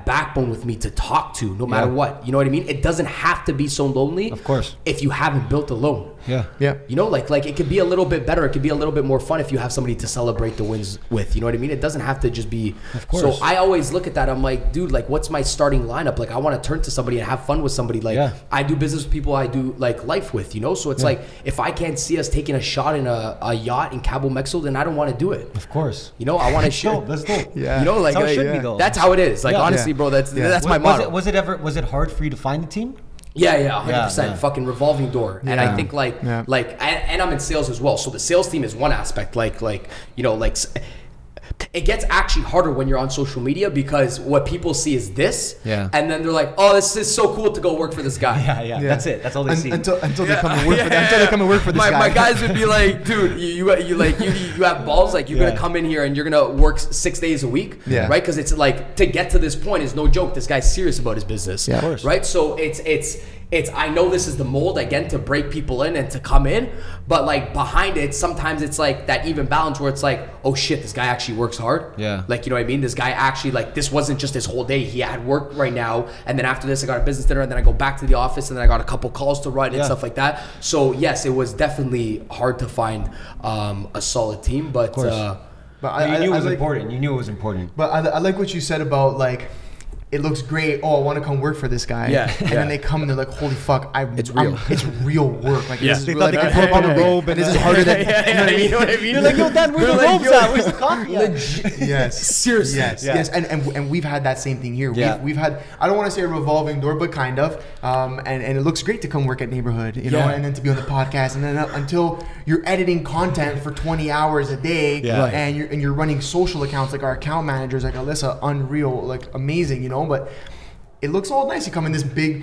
backbone with me to talk to no matter what. You know what I mean? It doesn't have to be so lonely. Of course. If you haven't built alone. Yeah. You know, like it could be a little bit better. It could be a little bit more fun if you have somebody to celebrate the wins with. You know what I mean? It doesn't have to just be. Of course. So I always look at that. I'm like, dude, like, what's my starting lineup? Like, I want to turn to somebody and have fun with somebody. Like, I do business with people I do like life with, you know? So it's like, if I can't see us taking a shot in a yacht in Cabo, Mexico, then I don't want to do it. Of course. You know, I want to share. That's dope. Yeah. You know, like, that's how it should be, though. That's how it is. Like, honestly, bro, that's my motto. Was it hard for you to find a team? Yeah, 100%. Fucking revolving door. And I think and I'm in sales as well. So the sales team is one aspect. Like, you know, like, it gets actually harder when you're on social media because what people see is this, Yeah. and then they're like, oh, this is so cool to go work for this guy. Yeah. That's it. That's all they see. Until they come and work for until they come and work for this guy. My guys would be like, dude, you have balls, like you're gonna come in here and you're gonna work 6 days a week, right? Because it's like, to get to this point is no joke. This guy's serious about his business, of course. right? So it's I know this is the mold again to break people in and to come in, but like behind it, sometimes it's like that even balance where it's like, oh shit, this guy actually works hard. Yeah. Like, you know what I mean? This guy actually, like, this wasn't just his whole day. He had work right now, and then after this, I got a business dinner, and then I go back to the office, and then I got a couple calls to run and stuff like that. So yes, it was definitely hard to find a solid team, but But you knew it was important. You knew it was important. But I like what you said about like, it looks great. Oh, I want to come work for this guy. Yeah. And then they come and they're like, holy fuck, it's real. it's real work. Like, this is They real. thought they could put up on a robe and this is harder than. you know what I mean? You're like, yo, Dan, where's the robes at? Where's the coffee at? Yes. Seriously. Yes. And we've had that same thing here. Yeah. We've had, I don't want to say a revolving door, but kind of. And it looks great to come work at Neighborhood, you know, and then to be on the podcast, and then until you're editing content for 20 hours a day, and you're running social accounts like our account managers, like Alyssa, unreal, like amazing, you know, but. It looks all nice. You come in this big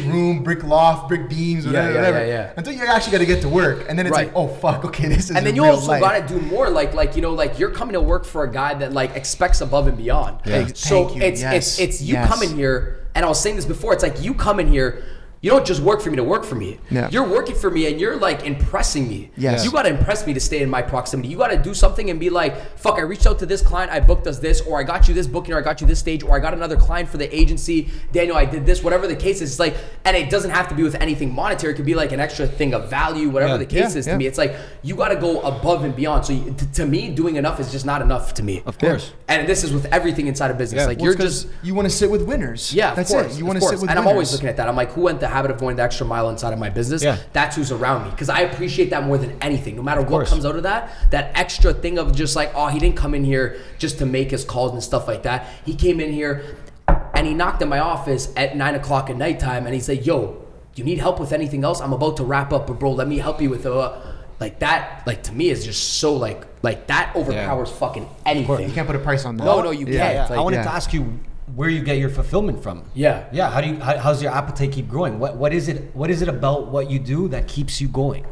room, brick loft, brick beams, whatever. Until you actually got to get to work, and then it's like, oh fuck, okay, this is. And then you also got to do more, like you know, like you're coming to work for a guy that like expects above and beyond. Yeah. So it's you come in here, and I was saying this before. It's like you come in here. You don't just work for me to work for me. Yeah. You're working for me and you're like impressing me. Yes. You got to impress me to stay in my proximity. You got to do something and be like, fuck, I reached out to this client, I booked us this, or I got you this booking, or I got you this stage, or I got another client for the agency. Daniel, I did this, whatever the case is. It's like, and it doesn't have to be with anything monetary. It could be like an extra thing of value, whatever the case is to me. It's like, you got to go above and beyond. So to me, doing enough is just not enough to me. Of course. And this is with everything inside of business. Like you're just. You want to sit with winners. Yeah, that's of course, it. You want to sit with winners. And I'm always looking at that. I'm like, who went the habit of going the extra mile inside of my business? That's who's around me, because I appreciate that more than anything. No matter what comes out of that extra thing of just like, oh, he didn't come in here just to make his calls and stuff like that. He came in here and he knocked at my office at 9 o'clock at nighttime and he said, yo, do you need help with anything else? I'm about to wrap up, but bro, let me help you with like that. Like to me is just so like that overpowers fucking anything. You can't put a price on that. No, you can't. Like, I wanted to ask you where you get your fulfillment from. How's your appetite keep growing? What is it about what you do that keeps you going?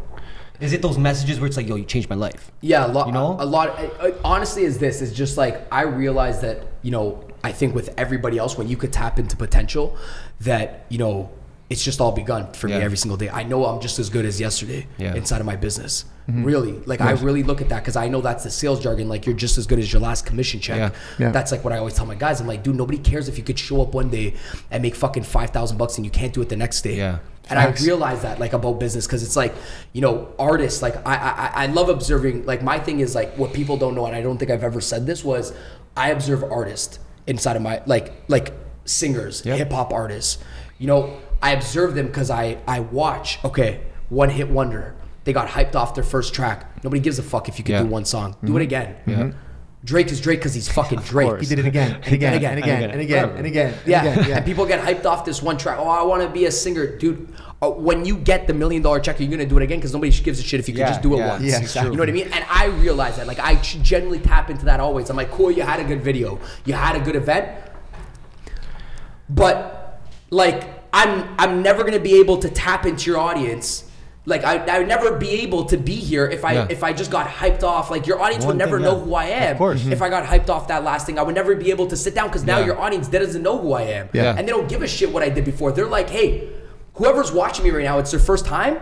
Is it those messages where it's like, yo, you changed my life? Yeah, a lot. You know, a lot. Honestly, is just like, I realize that, you know, I think with everybody else, when you could tap into potential, that, you know, it's just all begun for me every single day. I know I'm just as good as yesterday inside of my business. Really, like I really look at that, because I know that's the sales jargon. Like, you're just as good as your last commission check. That's like what I always tell my guys. I'm like, dude, nobody cares if you could show up one day and make fucking $5,000 and you can't do it the next day. And I realize that, like, about business, because it's like, you know, artists, like I love observing. Like, my thing is like, what people don't know, and I don't think I've ever said this, was I observe artists inside of my like singers, hip hop artists. You know, I observe them because I watch. Okay, one hit wonder. They got hyped off their first track. Nobody gives a fuck if you can do one song. Do it again. Drake is Drake because he's fucking Drake. He did it again and again and again and again and again. And people get hyped off this one track. Oh, I want to be a singer, dude. When you get the $1 million check, you're gonna do it again, because nobody gives a shit if you can just do it once. Exactly. You know what I mean? And I realize that. Like, I generally tap into that always. I'm like, cool, you had a good video, you had a good event, but like, I'm never gonna be able to tap into your audience. Like, I would never be able to be here if I just got hyped off. Like, your audience would never know who I am. Of course. If I got hyped off that last thing, I would never be able to sit down, because now your audience doesn't know who I am. And they don't give a shit what I did before. They're like, hey, whoever's watching me right now, it's their first time.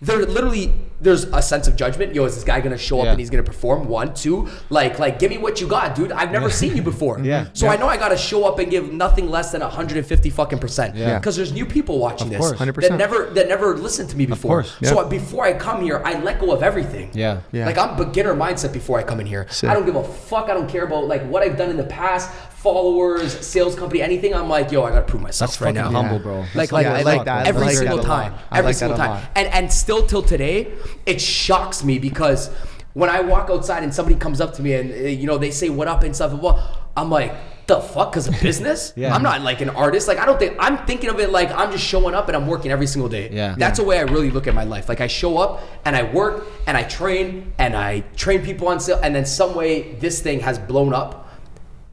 They're literally, there's a sense of judgment. Yo, is this guy gonna show up and he's gonna perform? 1, 2, like give me what you got, dude. I've never seen you before. So I know I gotta show up and give nothing less than 150 fucking %. Because there's new people watching this 100%. that never listened to me before. So before I come here, I let go of everything. Like, I'm beginner mindset before I come in here. I don't give a fuck. I don't care about like what I've done in the past, followers, sales company, anything. I'm like, yo, I gotta prove myself right now. Humble, bro. Like every single time. Every single time. And still till today, it shocks me, because when I walk outside and somebody comes up to me and, you know, they say what up and stuff, well, I'm like, the fuck? Because of business? I'm not like an artist. Like, I don't think, I'm thinking of it like I'm just showing up and I'm working every single day. That's the way I really look at my life. Like, I show up and I work and I train people on sale, and then some way this thing has blown up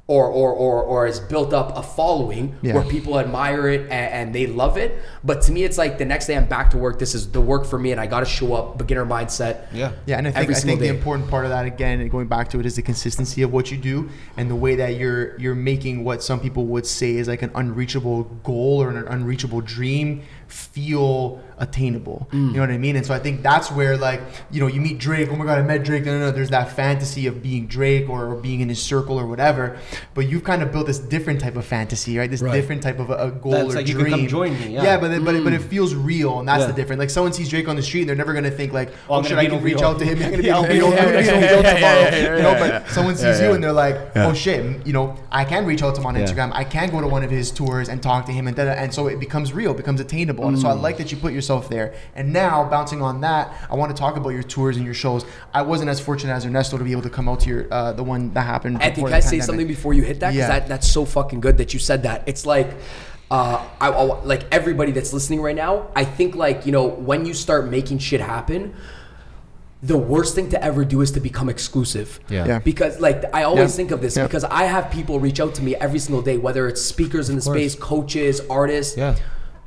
or has built up a following where people admire it and they love it. But to me, it's like the next day I'm back to work. This is the work for me, and I got to show up, beginner mindset. And I think the important part of that, again, and going back to it, is the consistency of what you do and the way that you're making what some people would say is like an unreachable goal or an unreachable dream feel attainable. You know what I mean? And so I think that's where, like, you know, you meet Drake. Oh my God, I met Drake. No, there's that fantasy of being Drake or being in his circle or whatever. But you've kind of built this different type of fantasy, right? This different type of a goal that's or like dream. You can come join me. But it feels real, and that's the difference. Like, someone sees Drake on the street, and they're never gonna think like, oh shit, I can reach out to him. I'm gonna be on video tomorrow. You know, but someone sees you, and they're like, oh shit, you know, I can reach out to him on Instagram. I can go to one of his tours and talk to him, and so it becomes real, becomes attainable. And so I like that you put yourself there. And now, bouncing on that, I want to talk about your tours and your shows. I wasn't as fortunate as Ernesto to be able to come out to your the one that happened. And can I say something before you hit that? Because that's so fucking good that you said that. It's like, I like everybody that's listening right now, I think, like, you know, when you start making shit happen, the worst thing to ever do is to become exclusive. Because, like, I always think of this because I have people reach out to me every single day, whether it's speakers in the space, coaches, artists.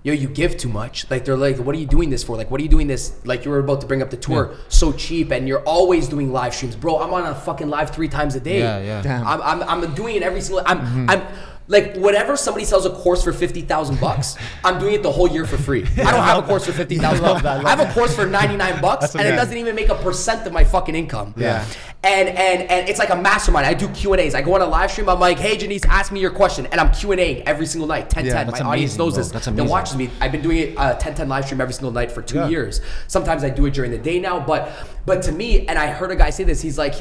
Yo, you give too much. Like, they're like, what are you doing this for? Like, what are you doing this? Like, you were about to bring up the tour, so cheap, and you're always doing live streams. Bro, I'm on a fucking live 3 times a day. Damn. I'm doing it every single, I'm like, whatever somebody sells a course for $50,000, I'm doing it the whole year for free. I don't have a course for $50,000. I have a course for $99, and it doesn't even make a % of my fucking income. And it's like a mastermind. I do Q&As. I go on a live stream. I'm like, hey, Janice, ask me your question, and I'm Q&Ing every single night. 10-10. My audience knows this. That watches me. I've been doing it 10-10 live stream every single night for 2 years. Sometimes I do it during the day now, but to me, and I heard a guy say this. He's like,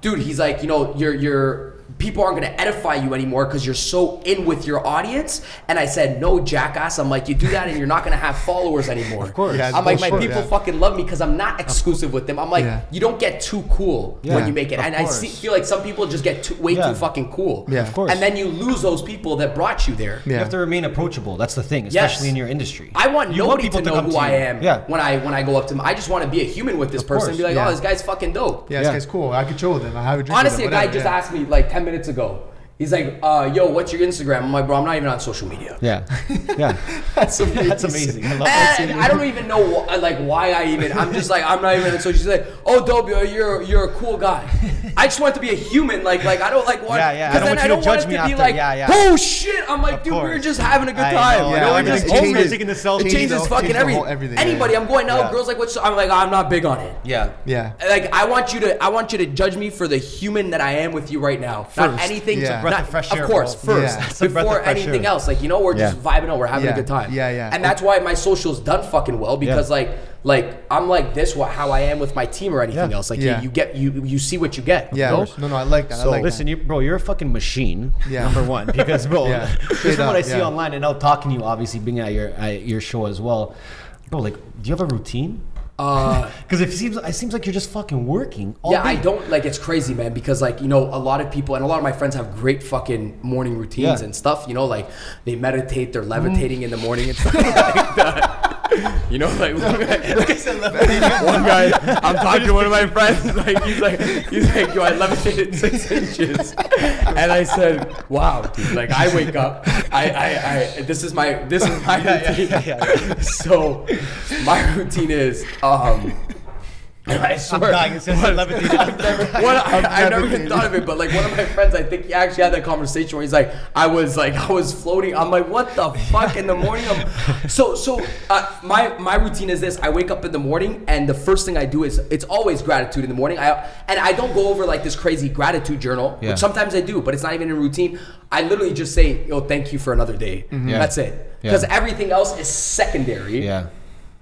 dude, he's like, you know, you're people aren't going to edify you anymore because you're so in with your audience. And I said, no, jackass. I'm like, you do that and you're not going to have followers anymore. Of course. I'm like, my people fucking love me because I'm not exclusive with them. I'm like, you don't get too cool when you make it. And I feel like some people just get way too fucking cool. Of course. And then you lose those people that brought you there. You have to remain approachable. That's the thing, especially in your industry. I want nobody to know who I am when I go up to them. I just want to be a human with this person and be like, oh, this guy's fucking dope. This guy's cool. I could chill with him. I have a drink Honestly, a guy just asked me like 10 minutes ago. He's like, yo, what's your Instagram? I'm like, bro, I'm not even on social media. That's amazing. That's amazing. I love that. I don't even know why I even. I'm just like, I'm not even on social. She's like, oh, dope, you're a cool guy. I just want to be a human. Like I don't like what. I don't want you to judge me after. Like, oh shit. I'm like, dude, we're just having a good time. You know, we're just it changes fucking everything. Anybody, I'm going out. Girls like, what's? I'm like, I'm not big on it. Like, I want you to judge me for the human that I am with you right now. Not anything. Fresh air, of course, first before anything else. Like, you know, we're just vibing out, we're having a good time. And that's why my socials done fucking well because like I'm like this, how I am with my team or anything else. Like you see what you get. No, I like that. So listen, bro, you're a fucking machine. Number one, because bro, this is what I see online, and now talking to you, obviously being at your show as well, bro. Like, do you have a routine? Because it seems like you're just fucking working all day. I don't, like, it's crazy, man, because, like, you know, a lot of people and a lot of my friends have great fucking morning routines and stuff, you know, like they meditate, they're levitating in the morning and stuff like that. You know, like one guy, I'm talking to one of my friends, like he's like, yo, I levitated 6 inches, and I said, wow, dude, like I wake up, this is my routine. So my routine is, I swear, I've never even thought of it, but like one of my friends, I think he actually had that conversation where he's like, I was floating. I'm like, what the fuck in the morning? My routine is this: I wake up in the morning, and the first thing I do is it's always gratitude in the morning. I don't go over like this crazy gratitude journal, which sometimes I do, but it's not even a routine. I literally just say, yo, thank you for another day. That's it, because everything else is secondary.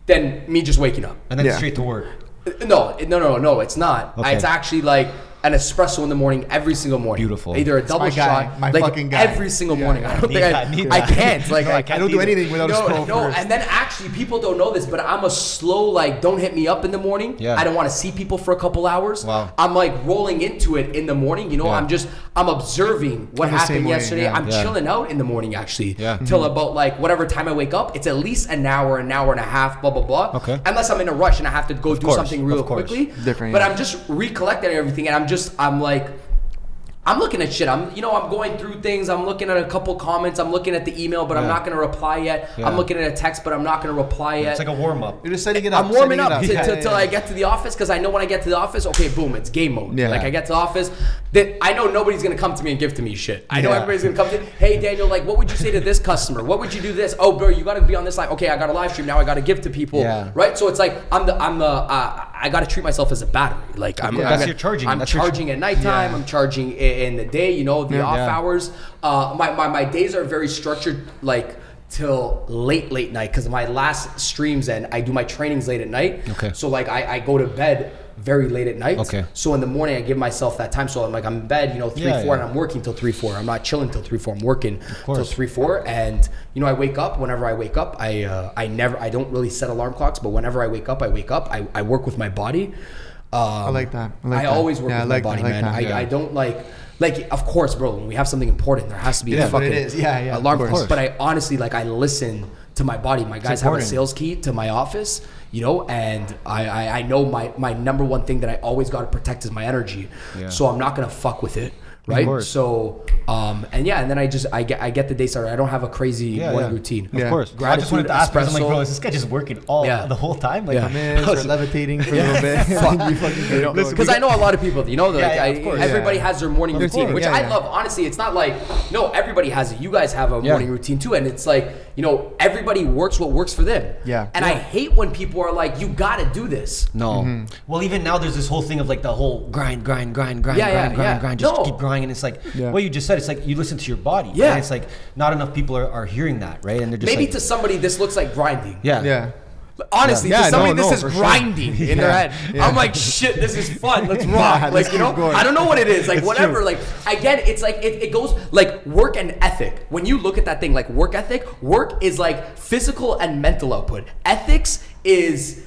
Than me just waking up and then straight to work. No, it's not. Okay. It's actually like an espresso in the morning every single morning. Beautiful. Either a double shot, my like fucking guy. every single morning. I don't think I can't. Like I don't do anything without a scroll first. And then actually, people don't know this, but I'm a slow, like, don't hit me up in the morning. Yeah. I don't want to see people for a couple hours. Wow. I'm like rolling into it in the morning. You know, I'm observing what happened yesterday. Yeah. I'm chilling out in the morning actually Yeah. till about like whatever time I wake up. It's at least an hour and a half, blah blah blah. Okay. Unless I'm in a rush and I have to go do something real quickly. Different. But I'm just recollecting everything, and I'm looking at shit. I'm going through things. I'm looking at a couple comments. I'm looking at the email, but I'm not going to reply yet. Yeah. I'm looking at a text, but I'm not going to reply yet. It's like a warm up. You're just setting it up. I'm warming up till I get to the office, because I know when I get to the office, okay, boom, it's game mode. Yeah. Like I get to the office, that I know nobody's gonna come to me and give to me shit. I know everybody's gonna come to me. Hey Daniel, like, what would you say to this customer? What would you do this? Oh, bro, you gotta be on this line. Okay, I got a live stream now. I gotta give to people. Yeah. Right. So it's like I gotta treat myself as a battery. Like that's your charging. I'm charging at nighttime. I'm charging in the day. You know, the off hours. My days are very structured, like till late night, because my last streams and I do my trainings late at night. Okay. So like I go to bed very late at night. Okay. So in the morning I give myself that time. So I'm in bed, 3-4, and I'm working till 3-4. I'm not chilling till 3-4. I'm working till 3-4, and I wake up. Whenever I wake up, I don't really set alarm clocks, but whenever I wake up, I work with my body. I like that. I always work with my body, man. I don't like, of course, bro, when we have something important, there has to be a fucking alarm clock. But I honestly, I listen to my body. My guys have a sales key to my office, and I know my number one thing that I always got to protect is my energy. Yeah. So I'm not going to fuck with it. Right. So, and then I get the day started. I don't have a crazy morning routine. Of course. Gratitude, I just wanted to ask, I'm like, bro, is this guy just working the whole time? Like, I'm in, start levitating for a little bit. Because I know a lot of people, everybody has their morning routine, which I love. Honestly, it's not like, no, everybody has it. You guys have a morning routine too. And it's like, everybody works what works for them. Yeah. And I hate when people are like, you got to do this. No. Mm-hmm. Well, even now there's this whole thing of like the whole grind. Just keep grinding. And it's like what you just said. It's like you listen to your body. Yeah. And it's like not enough people are hearing that, right? And they're just maybe to somebody this looks like grinding. Yeah. Yeah. Honestly, to somebody this is grinding in their head. I'm like, shit, this is fun. Let's rock. I don't know what it is. Like, whatever. True. Like, again, it's like, it goes like work and ethic. When you look at that thing, like work ethic, work is like physical and mental output. Ethics is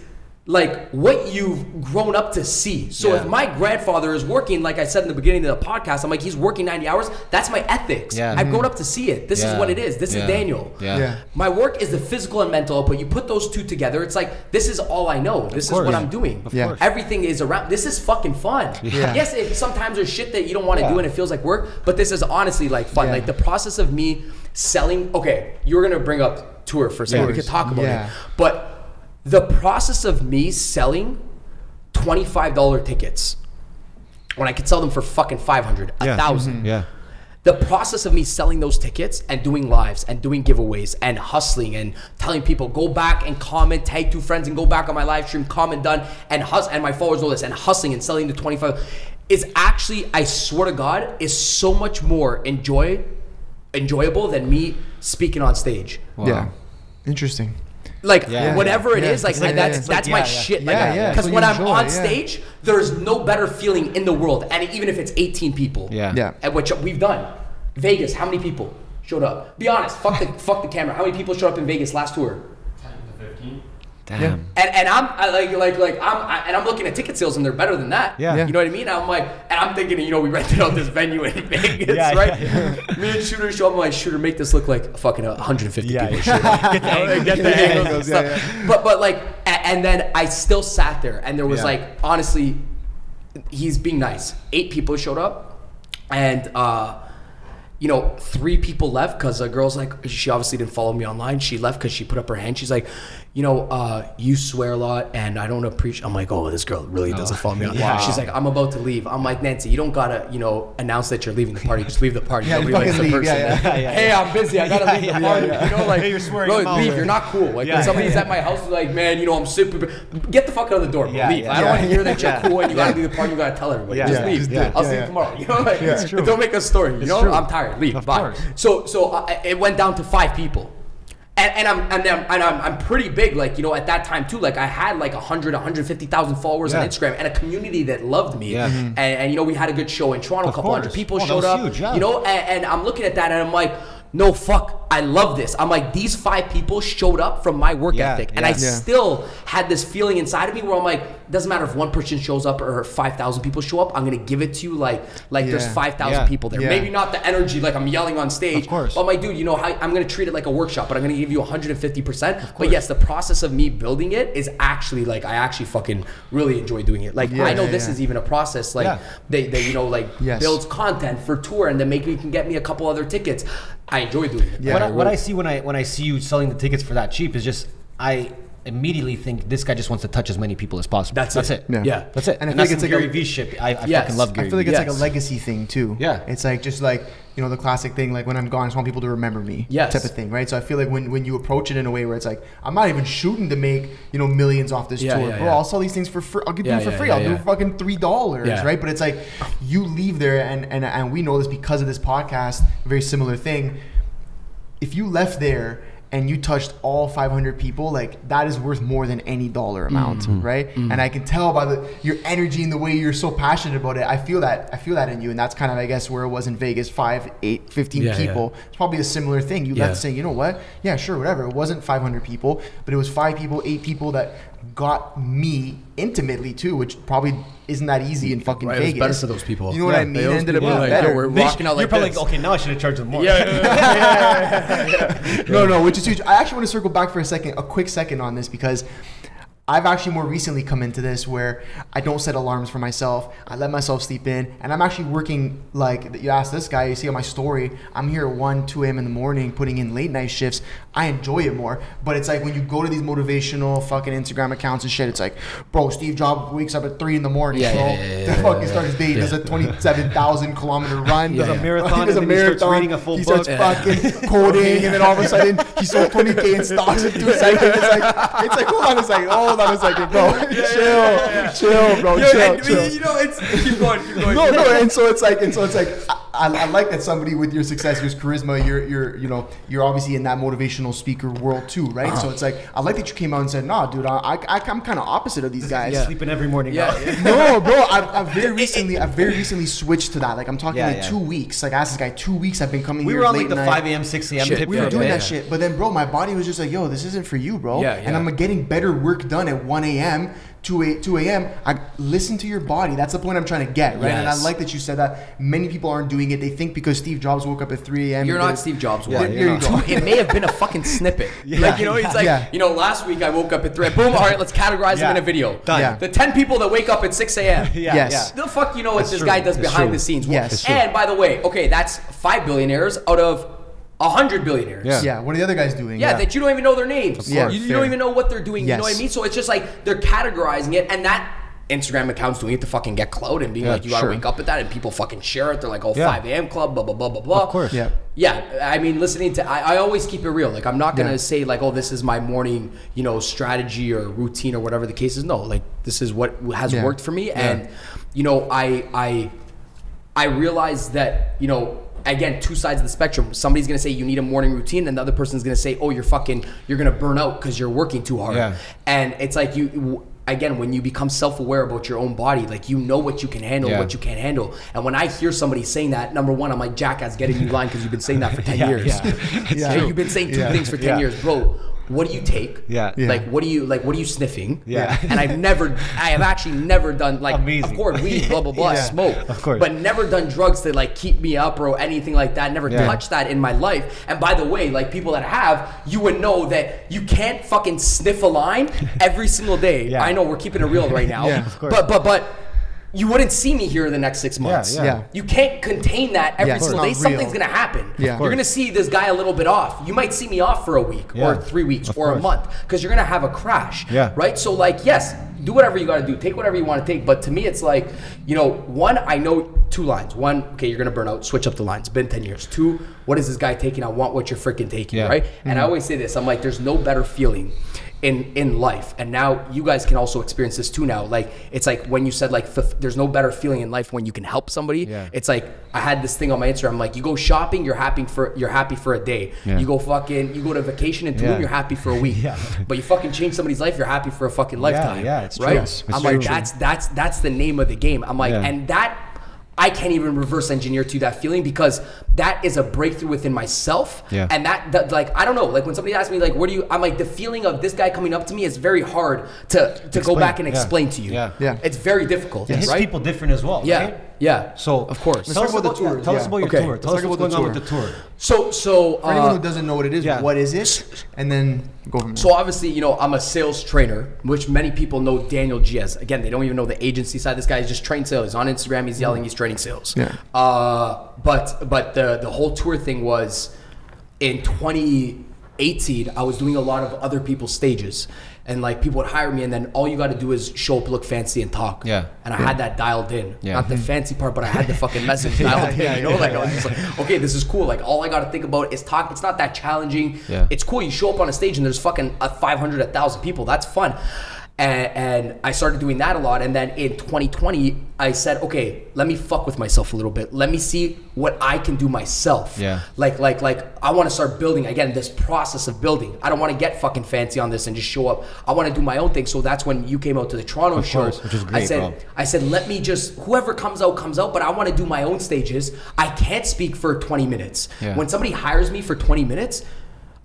like what you've grown up to see. So if my grandfather is working, like I said in the beginning of the podcast, I'm like, he's working 90 hours. That's my ethics. Yeah. I've grown up to see it. This is what it is. This is Daniel. Yeah. My work is the physical and mental output. You put those two together, it's like, this is all I know. This is what I'm doing. Everything is around. This is fucking fun. Yeah. Yes, sometimes there's shit that you don't want to do and it feels like work, but this is honestly like fun. Like the process of me selling, okay, you were going to bring up tour for a second. We could talk about it. But the process of me selling $25 tickets when I could sell them for fucking $500, $1,000. Yeah. The process of me selling those tickets and doing lives and doing giveaways and hustling and telling people, go back and comment, tag 2 friends and go back on my live stream, comment done, and my followers know this, and hustling and selling the 25 is actually, I swear to God, is so much more enjoyable than me speaking on stage. Wow. Yeah. Interesting. Like whatever it is, like that's my shit. Because when I'm on stage, there's no better feeling in the world, and even if it's 18 people, and which we've done. Vegas, how many people showed up? Be honest, fuck the camera. How many people showed up in Vegas last tour? 10 to 15. Damn. And I'm looking at ticket sales and they're better than that. Yeah. You know what I mean? I'm like, and I'm thinking, we rented out this venue in Vegas, right? Me and Shooter show up. I'm like, Shooter, make this look like fucking 150 people. Get the angles and stuff. But like, and then I still sat there, and there was like, honestly, he's being nice. 8 people showed up, and 3 people left because a girl's like, she obviously didn't follow me online. She left because she put up her hand. She's like, you swear a lot and I don't appreciate. I'm like, oh, this girl really doesn't follow me online. Wow. She's like, I'm about to leave. I'm like, Nancy, you don't gotta, announce that you're leaving the party. Just leave the party. Nobody likes the person. Hey, I'm busy. I gotta leave the party. Hey, you're swearing. Bro, leave. You're not cool. Like when somebody's at my house, like, man, I'm super. Get the fuck out of the door. Leave. I don't want to hear that you're cool and you gotta leave the party. You gotta tell everybody. Just leave. I'll see you tomorrow. Don't make a story. I'm tired. Leave. Bye. So it went down to 5 people. And I'm pretty big, like, you know, at that time too. Like I had like 150,000 followers on Instagram and a community that loved me. Yeah. And you know, we had a good show in Toronto. A couple hundred people showed up. Huge, yeah. You know, and I'm looking at that and I'm like, no, fuck, I love this. I'm like, these 5 people showed up from my work ethic. And I still had this feeling inside of me where I'm like, doesn't matter if one person shows up or 5,000 people show up, I'm going to give it to you like there's 5,000 people there. Maybe not the energy, like I'm yelling on stage. Of course. But I'm like, dude, you know, I'm going to treat it like a workshop, but I'm going to give you 150%. But yes, the process of me building it is actually like, I actually fucking really enjoy doing it. Like, I know this is even a process. Like, they you know, like builds content for tour and then maybe you can get me a couple other tickets. I enjoy doing it. Yeah, what I see when I see you selling the tickets for that cheap is just I immediately think this guy just wants to touch as many people as possible. That's it. Yeah. That's it. And I feel like it's like Gary Vee shit. I fucking love Gary Vee. I feel like it's like a legacy thing too. Yeah. It's like just like, you know, the classic thing, like when I'm gone, I just want people to remember me type of thing, right? So I feel like when you approach it in a way where it's like, I'm not even shooting to make, you know, millions off this tour. Bro, I'll sell these things for free. I'll give them for free. I'll do fucking $3, right? But it's like, you leave there and we know this because of this podcast, a very similar thing. If you left there and you touched all 500 people, like that is worth more than any dollar amount, right? And I can tell by your energy and the way you're so passionate about it. I feel that in you, and that's kind of, I guess, where it was in Vegas. 5, 8, 15 people. It's probably a similar thing. You left saying, you know what? Yeah, sure, whatever. It wasn't 500 people, but it was 5 people, 8 people that got me intimately too, which probably isn't that easy in fucking Vegas. It was better for those people. You know what I mean? It ended up being better. We're rocking out like this. You're probably like, okay, now I should have charged them more. No, which is huge. I actually want to circle back for a quick second on this, because I've actually more recently come into this where I don't set alarms for myself. I let myself sleep in, and I'm actually working, like you asked this guy, you see on my story, I'm here at 1, 2 a.m. in the morning putting in late night shifts. I enjoy it more. But it's like when you go to these motivational fucking Instagram accounts and shit, it's like, bro, Steve Jobs wakes up at 3 in the morning, fucking starts his day, he does a 27,000 kilometer run, does a marathon, he starts reading a full book. He starts fucking coding, and then all of a sudden he sold 20K in stocks in 2 seconds. It's like, hold on a second, bro. Chill, bro. Chill. You know, it's keep going. No, and so it's like I like that somebody with your success, your charisma, you're obviously in that motivational speaker world too, right? So it's like, I like that you came out and said, nah, dude, I'm kind of opposite of these guys. Sleeping every morning. No, bro, I've very recently switched to that. Like I'm talking 2 weeks. Like I asked this guy, 2 weeks I've been coming here. We were on like the 5 a.m., 6 a.m. tip. We were doing that shit. But then, bro, my body was just like, yo, this isn't for you, bro. And I'm getting better work done at 1 a.m., 2 a.m. I listen to your body. That's the point I'm trying to get, right? And I like that you said that. Many people aren't doing it. They think because Steve Jobs woke up at 3 a.m. You're not Steve Jobs. It may have been a fucking snippet. Like, you know, it's like, you know, last week I woke up at 3. Boom, all right, let's categorize them in a video. Done. The 10 people that wake up at 6 a.m. The fuck you know what this guy does behind the scenes. Yes. And by the way, okay, that's 5 billionaires out of 100 billionaires. Yeah. What are the other guys doing? That you don't even know their names. You don't even know what they're doing. Yes. You know what I mean? So it's just like they're categorizing it, and that Instagram account's doing it to fucking get clout and being like, you gotta wake up at that, and people fucking share it. They're like, 5 a.m. club, blah, blah, blah, blah, blah. Of course. I mean, listening to, I always keep it real. Like, I'm not gonna say like, oh, this is my morning, you know, strategy or routine or whatever the case is. No, like, this is what has worked for me. And, you know, I realized that, you know, again, 2 sides of the spectrum. Somebody's gonna say you need a morning routine, and the other person's gonna say, oh, you're gonna burn out because you're working too hard. And it's like again, when you become self-aware about your own body, like, you know what you can handle, what you can't handle. And when I hear somebody saying that, number one, I'm like, jackass, get a new line, because you've been saying that for 10 years. You've been saying 2 things for 10 years, bro. What do you take? Like, what are you sniffing? And I have actually never done, like, of course, weed, blah, blah, blah, smoke. Of course. But never done drugs to, like, keep me up or anything like that. Never touched that in my life. And by the way, like, people that have, you would know that you can't fucking sniff a line every single day. I know we're keeping it real right now. Of course. But you wouldn't see me here in the next 6 months. You can't contain that every single day. Something's gonna happen. You're gonna see this guy a little bit off. You might see me off for a week or 3 weeks or a month, because you're gonna have a crash. Right? So, like, yes, do whatever you gotta do. Take whatever you wanna take. But to me, it's like, you know, one, I know 2 lines. One, okay, you're gonna burn out. Switch up the lines. It's been 10 years. 2, what is this guy taking? I want what you're freaking taking, right? And I always say this. I'm like, there's no better feeling in life. And now you guys can also experience this too now. Like, it's like when you said like there's no better feeling in life when you can help somebody. Yeah. It's like I had this thing on my Instagram, like you go shopping, you're happy for a day. Yeah. You go to vacation in Tulum, you're happy for a week. Yeah. But you fucking change somebody's life, you're happy for a fucking lifetime. Yeah, it's true. Right? Yes, I'm like, that's the name of the game. I'm like, and that I can't even reverse engineer to that feeling, because that is a breakthrough within myself. Yeah. And that like, I don't know, like when somebody asks me like, I'm like, the feeling of this guy coming up to me is very hard to go back and explain to you. Yeah. It's very difficult. It hits right? people different as well. Yeah. Right? Yeah. So of course. Tell us about your tour. Tell us what's going on with the tour. So for anyone who doesn't know what it is, what is it? And then go from there. So obviously, you know, I'm a sales trainer, which many people know Daniel G as. Again, they don't even know the agency side. This guy is just trained sales. He's on Instagram. He's yelling. He's training sales. Yeah. But the whole tour thing was in 2018. I was doing a lot of other people's stages. And like people would hire me, and then all you got to do is show up, look fancy, and talk. Yeah. And I had that dialed in. Yeah. Not the fancy part, but I had the fucking message dialed in. You know, like I was just like, okay, this is cool. Like all I got to think about is talk. It's not that challenging. Yeah. It's cool. You show up on a stage and there's fucking 500, 1,000 people. That's fun. And I started doing that a lot. And then in 2020, I said, okay, let me fuck with myself a little bit. Let me see what I can do myself. Yeah. Like I want to start building, again, this process of building. I don't want to get fucking fancy on this and just show up. I want to do my own thing. So that's when you came out to the Toronto show. Which is great, I said, let me just, whoever comes out, but I want to do my own stages. I can't speak for 20 minutes. Yeah. When somebody hires me for 20 minutes,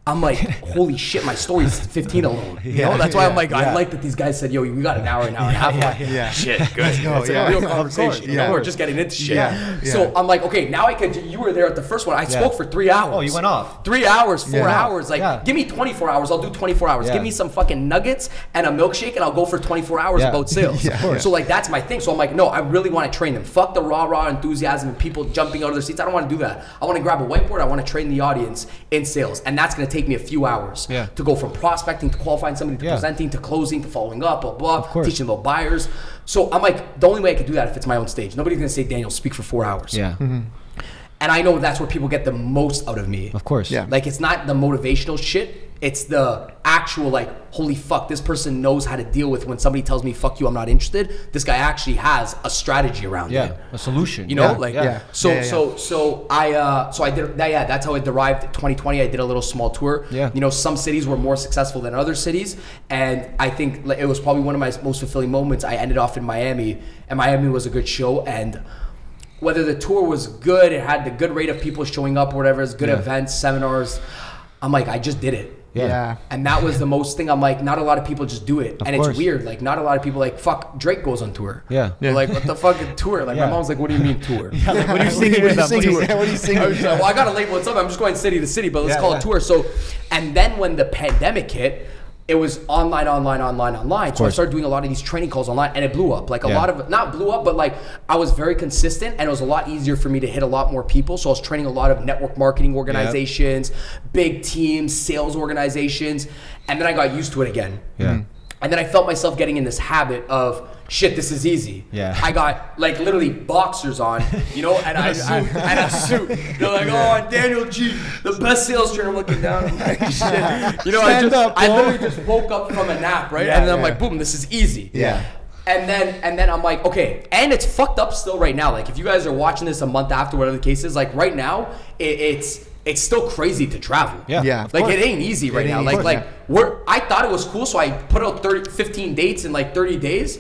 I'm like, holy shit, my story's 15 alone. You know, that's why I'm like, I like that these guys said, yo, we got an hour and a half. Yeah. Shit, good. It's like a real conversation. You know, we're just getting into shit. Yeah. So I'm like, okay, now I could, you were there at the first one. I spoke for 3 hours. Oh, you went off. 3 hours, 4 hours. Like, give me 24 hours, I'll do 24 hours. Give me some fucking nuggets and a milkshake and I'll go for 24 hours about sales. So like, that's my thing. So I'm like, no, I really want to train them. Fuck the rah enthusiasm and people jumping out of their seats. I don't want to do that. I want to grab a whiteboard. I want to train the audience in sales. And that's going to take me a few hours. To go from prospecting to qualifying somebody to presenting to closing to following up, blah, blah, teaching about buyers. So I'm like, the only way I could do that if it's my own stage. Nobody's going to say, Daniel, speak for 4 hours. Yeah. And I know that's where people get the most out of me. Of course. Yeah. Like, it's not the motivational shit. It's the actual, like, holy fuck, this person knows how to deal with when somebody tells me, fuck you, I'm not interested. This guy actually has a strategy around it. A solution. You know, So I did that. That's how I derived 2020. I did a little small tour. Yeah. You know, some cities were more successful than other cities, and I think it was probably one of my most fulfilling moments. I ended off in Miami, and Miami was a good show. And whether the tour was good, it had the good rate of people showing up, or whatever, it's good events, seminars. I'm like, I just did it. Yeah. And that was the most thing. I'm like, not a lot of people just do it. And it's weird. Like, not a lot of people, like, fuck, Drake goes on tour. Yeah. Like, what the fuck, tour? Like, my mom's like, what do you mean tour? Like, what are you singing with them? What are you singing? Well, I got to label it something. I'm just going city to city, but let's call it tour. So, and then when the pandemic hit, it was online. So I started doing a lot of these training calls online, and it blew up. Like a lot of, not blew up, but like I was very consistent, and it was a lot easier for me to hit a lot more people. So I was training a lot of network marketing organizations, big teams, sales organizations, and then I got used to it again. Yeah. And then I felt myself getting in this habit of, shit, this is easy. Yeah. I got like literally boxers on, you know, and a suit. They're like, oh, Daniel G, the best sales trainer. I'm looking down. I'm like, shit. You know, I literally just woke up from a nap, right? And then I'm like, boom, this is easy. Yeah. And then I'm like, okay, and it's fucked up still right now. Like, if you guys are watching this a month after, whatever the case is, like right now, it's still crazy to travel. Yeah. Like, it ain't easy right now. I thought it was cool, so I put out 15 dates in like 30 days.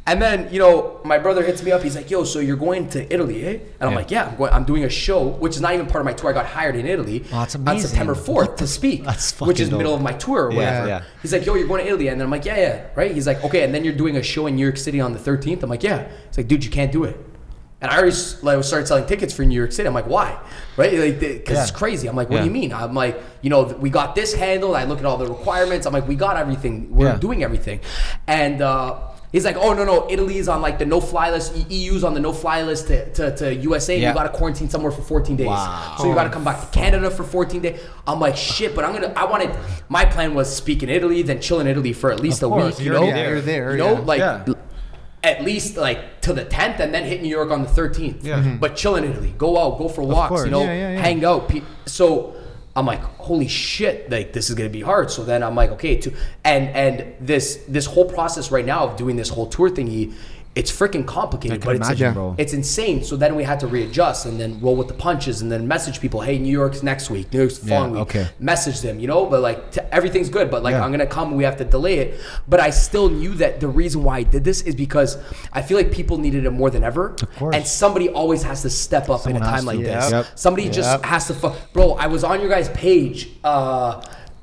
And then, you know, my brother hits me up. He's like, yo, so you're going to Italy, eh? And I'm like, yeah, I'm doing a show, which is not even part of my tour. I got hired in Italy on September 4th to speak, which is the middle of my tour or whatever. Yeah. He's like, yo, you're going to Italy. And then I'm like, yeah, right? He's like, okay, and then you're doing a show in New York City on the 13th. I'm like, yeah. He's like, dude, you can't do it. And I already started selling tickets for New York City. I'm like, why? Right? Like, because it's crazy. I'm like, what do you mean? I'm like, you know, we got this handled. I look at all the requirements. I'm like, we got everything. We're doing everything. And he's like, oh, no, Italy's on like the no-fly list. EU's on the no-fly list to USA. You got to quarantine somewhere for 14 days. Wow. So you got to come back to Canada for 14 days. I'm like, shit, but my plan was speak in Italy, then chill in Italy for at least a week. You know, you're there. You know, at least like to the 10th, and then hit New York on the 13th. Yeah. But chill in Italy. Go out, go for walks, you know, hang out. So I'm like, holy shit, like this is gonna be hard. So then I'm like, okay, and this whole process right now of doing this whole tour thingy, it's freaking complicated, but it's insane. So then we had to readjust and then roll with the punches and then message people, hey, New York's next week, New York's the following week. Message them, but like everything's good, but like I'm gonna come, we have to delay it. But I still knew that the reason why I did this is because I feel like people needed it more than ever. Of course. And somebody always has to step up in a time like this. Somebody just has to bro, I was on your guys' page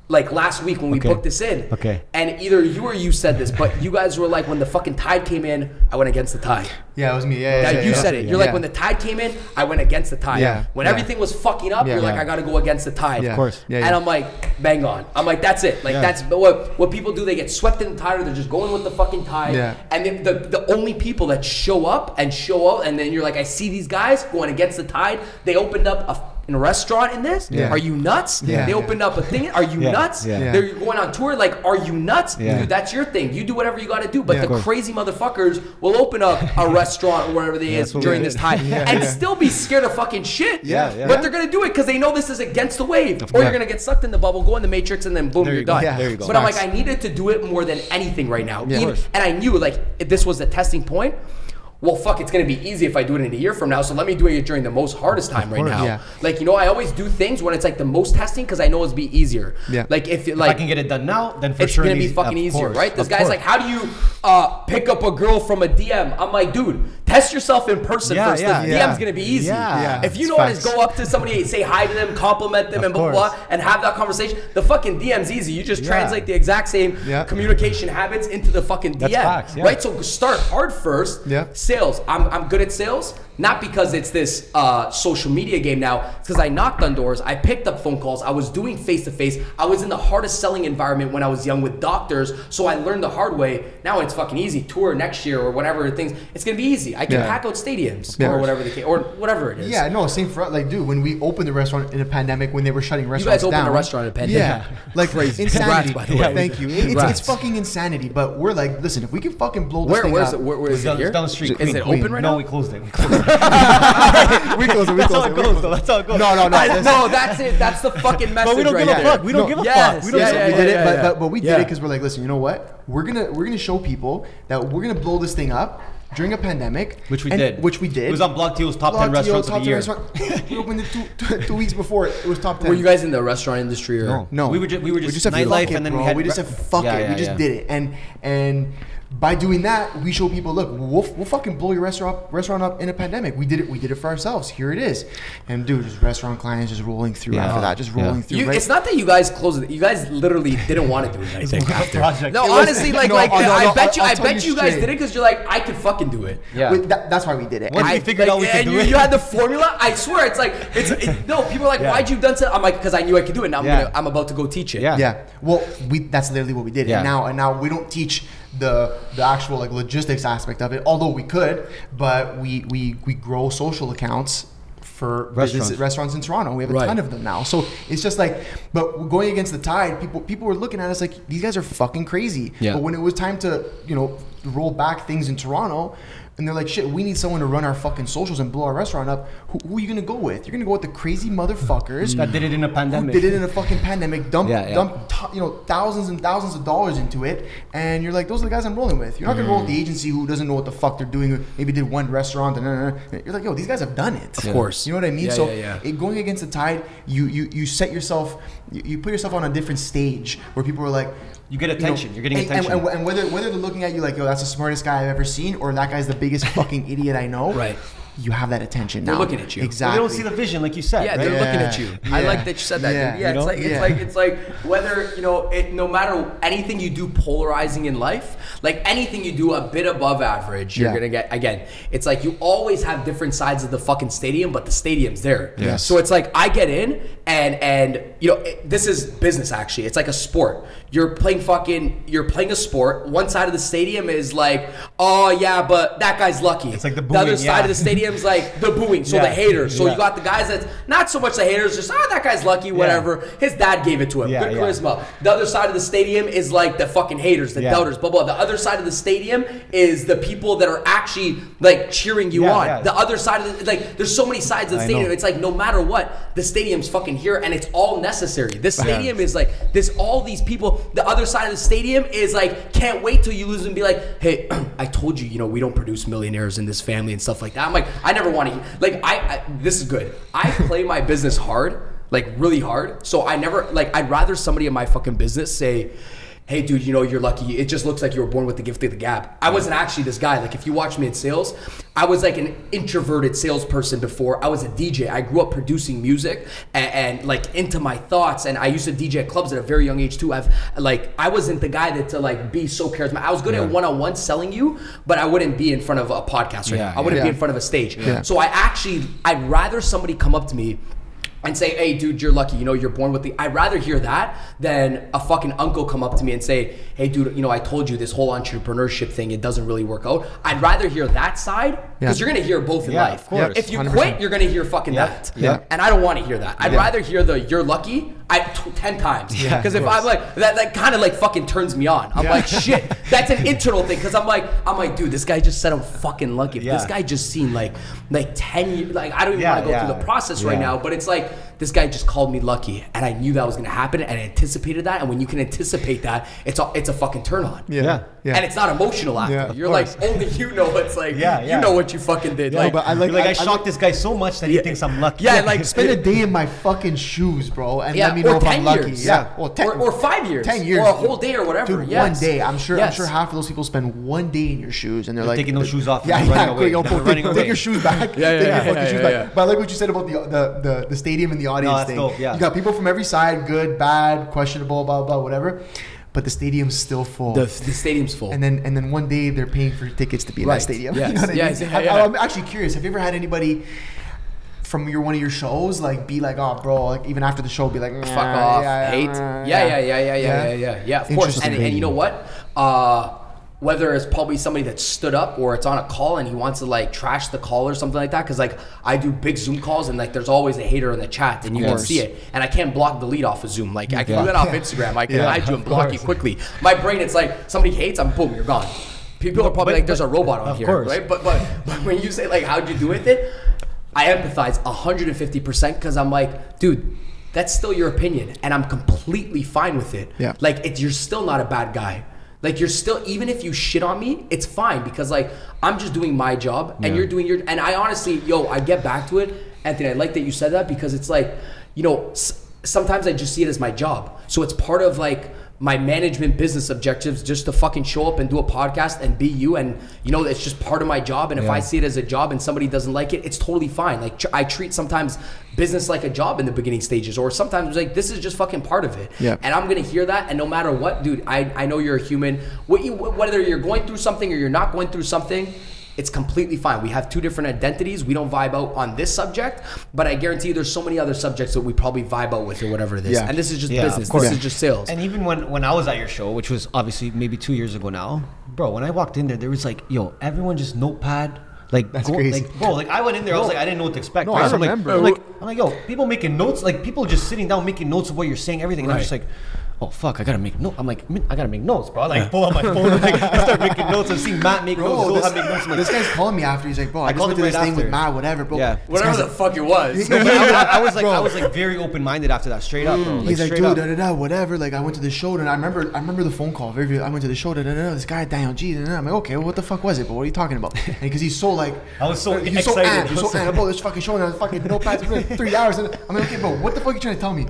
like last week when we booked this in, and either you or you said this, but you guys were like, when the fucking tide came in, I went against the tide. Yeah, it was me. You said it. You're like, when the tide came in, I went against the tide. When everything was fucking up, you're like, I got to go against the tide. Of course. And I'm like, bang on. I'm like, that's it. Like that's what people do. They get swept in the tide, or they're just going with the fucking tide. And then the only people that show up, and then you're like, I see these guys going against the tide. They opened up in a restaurant in this? Are you nuts? They opened up a thing. Are you nuts? They're going on tour. Like, are you nuts? Dude, that's your thing. You do whatever you got to do. But the crazy motherfuckers will open up a restaurant or whatever they is during this time and still be scared of fucking shit. But they're going to do it because they know this is against the wave. Or you're going to get sucked in the bubble, go in the matrix, and then boom, you're done. There you go. But I'm like, I needed to do it more than anything right now. And I knew, like, if this was the testing point, well, fuck, it's going to be easy if I do it in a year from now. So let me do it during the most hardest time right now. Like, I always do things when it's like the most testing because I know it'll be easier. Like, if I can get it done now, then for it's sure it's going to be fucking easier, right? This guy's like, how do you pick up a girl from a DM? I'm like, dude, test yourself in person first. The DM's going to be easy. If you know how to go up to somebody, say hi to them, compliment them, and blah, blah, blah, and have that conversation, the fucking DM's easy. You just translate the exact same communication habits into the fucking DM, right? So start hard first. Sales. I'm good at sales, not because it's this social media game now. It's because I knocked on doors, I picked up phone calls, I was doing face-to-face. I was in the hardest selling environment when I was young with doctors, so I learned the hard way. Now it's fucking easy. Tour next year or whatever things. It's gonna be easy. I can pack out stadiums or whatever the case, or whatever it is. Yeah, no, same for like, dude. When we opened the restaurant in a pandemic, when they were shutting restaurants down. You guys opened a restaurant in a pandemic. Like crazy. Insanity. Congrats, by the way. Thank you. It's fucking insanity. But we're like, listen, if we can fucking blow this thing up. Where is it here? Down the street. Is it open right now? No, we closed it. We closed it. That's how it goes. That's how it goes. No, that's it. That's the fucking message. But we don't give a fuck. We don't give a fuck. We did it, but we did it because we're like, listen, you know what? We're gonna show people that we're gonna blow this thing up during a pandemic, which we did. It was on Block Teal's top 10 restaurants of the year. We opened it 2 weeks before. It was top 10. Were you guys in the restaurant industry or no? We were just nightlife, and then we just said fuck it. We just did it, and by doing that, we show people, look, we'll fucking blow your restaurant up in a pandemic. We did it for ourselves. Here it is. And dude, just restaurant clients just rolling through after that, just rolling through. It's not that you guys closed it. You guys literally didn't want to do anything after. Project. No, honestly, I bet you guys did it because you're like, I could fucking do it. Yeah. That's why we did it. Once we figured out we could do it. You had the formula. I swear, no, people are like, why'd you done so? I'm like, because I knew I could do it. Now I'm about to go teach it. Yeah. Well, that's literally what we did. And now we don't teach the actual like logistics aspect of it, although we could, but we grow social accounts for restaurants in Toronto. We have a ton of them now. So it's just like, but going against the tide, people were looking at us like, these guys are fucking crazy. But when it was time to, roll back things in Toronto, and they're like, shit, we need someone to run our fucking socials and blow our restaurant up. Who are you gonna go with? You're gonna go with the crazy motherfuckers that did it in a pandemic. Who did it in a fucking pandemic. Dump thousands and thousands of dollars into it, and you're like, those are the guys I'm rolling with. You're not gonna roll with the agency who doesn't know what the fuck they're doing. Maybe did one restaurant, and you're like, yo, these guys have done it. Of course. You know what I mean? Going against the tide, you set yourself, you put yourself on a different stage where people are like, you get attention. You're getting attention. And whether they're looking at you like, yo, that's the smartest guy I've ever seen, or that guy's the biggest fucking idiot I know. Right. You have that attention now. They're looking at you. Exactly. Well, they don't see the vision, like you said. Yeah, right? they're looking at you. I like that you said that, dude. Yeah, it's like whether no matter anything you do polarizing in life, like anything you do a bit above average, you're gonna get. Again, it's like you always have different sides of the fucking stadium, but the stadium's there. Yes. So it's like I get in, and this is business actually. It's like a sport. You're playing a sport. One side of the stadium is like, oh yeah, but that guy's lucky. It's like the other side of the stadium stadium's like the booing, so the haters. So you got the guys that's not so much the haters, just that guy's lucky, whatever. His dad gave it to him. Good charisma. The other side of the stadium is like the fucking haters, the doubters, blah blah. The other side of the stadium is the people that are actually like cheering you on. The other side of the, like, there's so many sides of the stadium. It's like no matter what, the stadium's fucking here, and it's all necessary. This stadium is like this. All these people. The other side of the stadium is like can't wait till you lose and be like, hey, I told you, you know, we don't produce millionaires in this family and stuff like that. I'm like, I never want to. Like, I this is good. I play my business hard, like really hard. So I never like. I'd rather somebody in my fucking business say, hey dude, you know, you're lucky. It just looks like you were born with the gift of the gab. I wasn't actually this guy. Like if you watch me in sales, I was like an introverted salesperson before. I was a DJ. I grew up producing music and like into my thoughts. And I used to DJ at clubs at a very young age too. I wasn't the guy that to like be so charismatic. I was good at one-on-one selling you, but I wouldn't be in front of a podcast right now. I wouldn't be in front of a stage. So I'd rather somebody come up to me and say, hey dude, you're lucky, you know, you're born with the, I'd rather hear that than a fucking uncle come up to me and say, hey dude, you know, I told you this whole entrepreneurship thing, it doesn't really work out. I'd rather hear that side, because you're gonna hear both in life. Of course. If you 100%. Quit, you're gonna hear fucking that. And I don't wanna hear that. I'd rather hear the you're lucky 10 times. Because if I'm like, that kind of like fucking turns me on. I'm like, shit, that's an internal thing. Because I'm like, dude, this guy just said I'm fucking lucky. If this guy just seen like 10 years, like I don't even want to go through the process right now, but it's like, this guy just called me lucky, and I knew that was gonna happen, and I anticipated that. And when you can anticipate that, it's a fucking turn on. And it's not emotional after. You're like, only you know. It's like, you know what you fucking did. Like, but I shocked this guy so much that he thinks I'm lucky. Like spend a day in my fucking shoes, bro, and let me know if I'm lucky. Or 5 years. 10 years. Or a whole day or whatever. Dude, one day. I'm sure half of those people spend one day in your shoes, and they're like taking those shoes off. Take your shoes back. Take your fucking shoes back. But I like what you said about the stadium and the audience thing. You got people from every side, good, bad, questionable, blah blah, whatever. But the stadium's still full. The stadium's full. And then one day they're paying for tickets to be in that stadium. You know what I mean? I'm actually curious. Have you ever had anybody from one of your shows like be like, oh bro, like even after the show be like, fuck off, hate? Yeah. Of course. And you know what? Whether it's probably somebody that stood up or it's on a call and he wants to like trash the call or something like that, because like I do big Zoom calls and like there's always a hater in the chat and you can see it, and I can't block the lead off of Zoom. Like I can do that off Instagram. I can hide you and block you quickly. My brain, it's like somebody hates, I'm boom, you're gone. People are probably like, there's a robot on here, right? But when you say like, how'd you do with it? I empathize 150% because I'm like, dude, that's still your opinion and I'm completely fine with it. Like you're still not a bad guy. Like you're still, even if you shit on me, it's fine because like I'm just doing my job and you're doing your, and I honestly, I get back to it. Anthony, I like that you said that because it's like, you know, sometimes I just see it as my job. So it's part of like my management business objectives just to fucking show up and do a podcast and be you, and you know, it's just part of my job. And if I see it as a job and somebody doesn't like it, it's totally fine. Like I treat sometimes business like a job in the beginning stages, or sometimes like this is just fucking part of it. And I'm gonna hear that, and no matter what, dude, I know you're a human. Whether you're going through something or you're not going through something, it's completely fine. We have two different identities. We don't vibe out on this subject, but I guarantee you there's so many other subjects that we probably vibe out with or whatever it is. And this is just business. This is just sales. And even when I was at your show, which was obviously maybe 2 years ago now, bro, when I walked in there was like, everyone just notepad. Like, that's crazy. Like, bro, like I went in there, I was like, I didn't know what to expect. No, I remember. I'm like, people making notes, like people just sitting down making notes of what you're saying, everything. And I'm just like, oh fuck, I gotta make notes. I'm like, I gotta make notes, bro. I like pull out my phone, like I start making notes. I'm seeing Matt make notes. This guy's calling me after. He's like, bro, I just went to this thing with Matt, whatever, bro. Whatever the fuck it was. I was like very open minded after that, straight up, bro. He's like, dude, whatever. Like I went to the show, and I remember the phone call. I went to the show, this guy Daniel G. And I'm like, okay, well, what the fuck was it? But what are you talking about? And because he's so like, I was so he's so amped. He's so amped. Bro, this fucking show, and I was fucking notepads for 3 hours. And I'm like, okay, bro, what the fuck are you trying to tell me?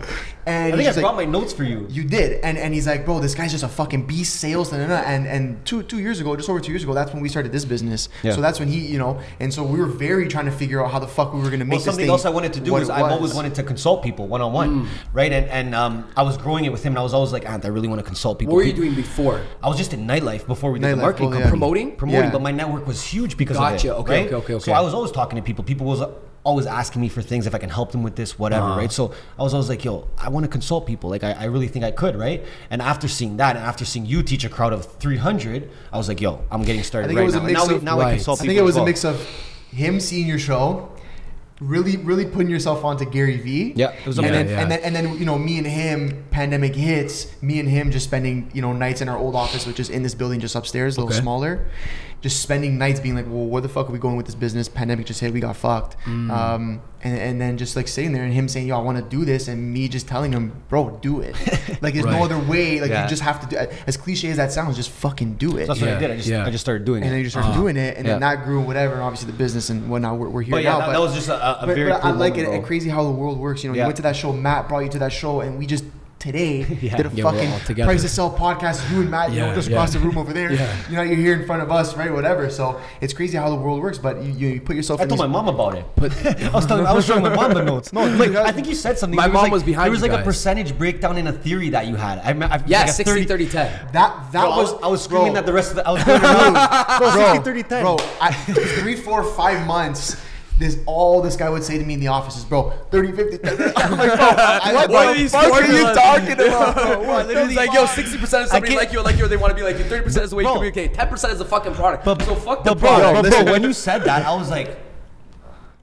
And I think I brought my notes for you. You did, and he's like, bro, this guy's just a fucking beast sales. And 2 years ago, just over 2 years ago, that's when we started this business. So that's when he, and so we were very trying to figure out how the fuck we were gonna make this thing. Something else I wanted to do is I've always wanted to consult people one-on-one, right? And I was growing it with him, and I was always like, I really want to consult people. What were you doing before? I was just in nightlife before we did the marketing, promoting, but my network was huge because of it. Okay. So I was always talking to people. People was always asking me for things, if I can help them with this, whatever, right? So I was always like, I want to consult people. Like I really think I could, right? And after seeing that, and after seeing you teach a crowd of 300, I was like, I'm getting started right now. I think it was a mix of him seeing your show, really putting yourself onto Gary Vee. Yeah, it was and then you know, me and him, pandemic hits, me and him just spending, you know, nights in our old office, which is in this building just upstairs, a little smaller, just spending nights being like, well, where the fuck are we going with this business? Pandemic just hit, we got fucked. And then just like sitting there and him saying, yo, I want to do this, and me just telling him, bro, do it. Like there's no other way. Like you just have to do it. As cliche as that sounds, just fucking do it. That's what I did. I just started doing it. And then you just started doing it, and then that grew, whatever, and obviously the business and whatnot, we're here now. That was just a very cool I like moment, it, and crazy how the world works. You know, you went to that show, Matt brought you to that show, and we just today did a fucking Price to Sell podcast. You and Matt, you know, just across the room over there. You know, you're here in front of us, right? Whatever. So it's crazy how the world works. But you put yourself. I told my mom about it. I was showing my mom the notes. No, like, I think you said something. My mom was behind. There was like a percentage breakdown in a theory that you had. Yeah, like 60, 30, 10. That was. I was screaming at the rest of the. I was going around. 60, 30, 10. Bro, 3, 4, 5 months. This guy would say to me in the office is, bro, 30, 50, 30. I'm like, bro, what are you talking about, bro? He's like, yo, 60% of somebody like you, or they want to be like you. 30% is the way you communicate. 10% is the fucking product. So fuck the product. Bro, when you said that, I was like,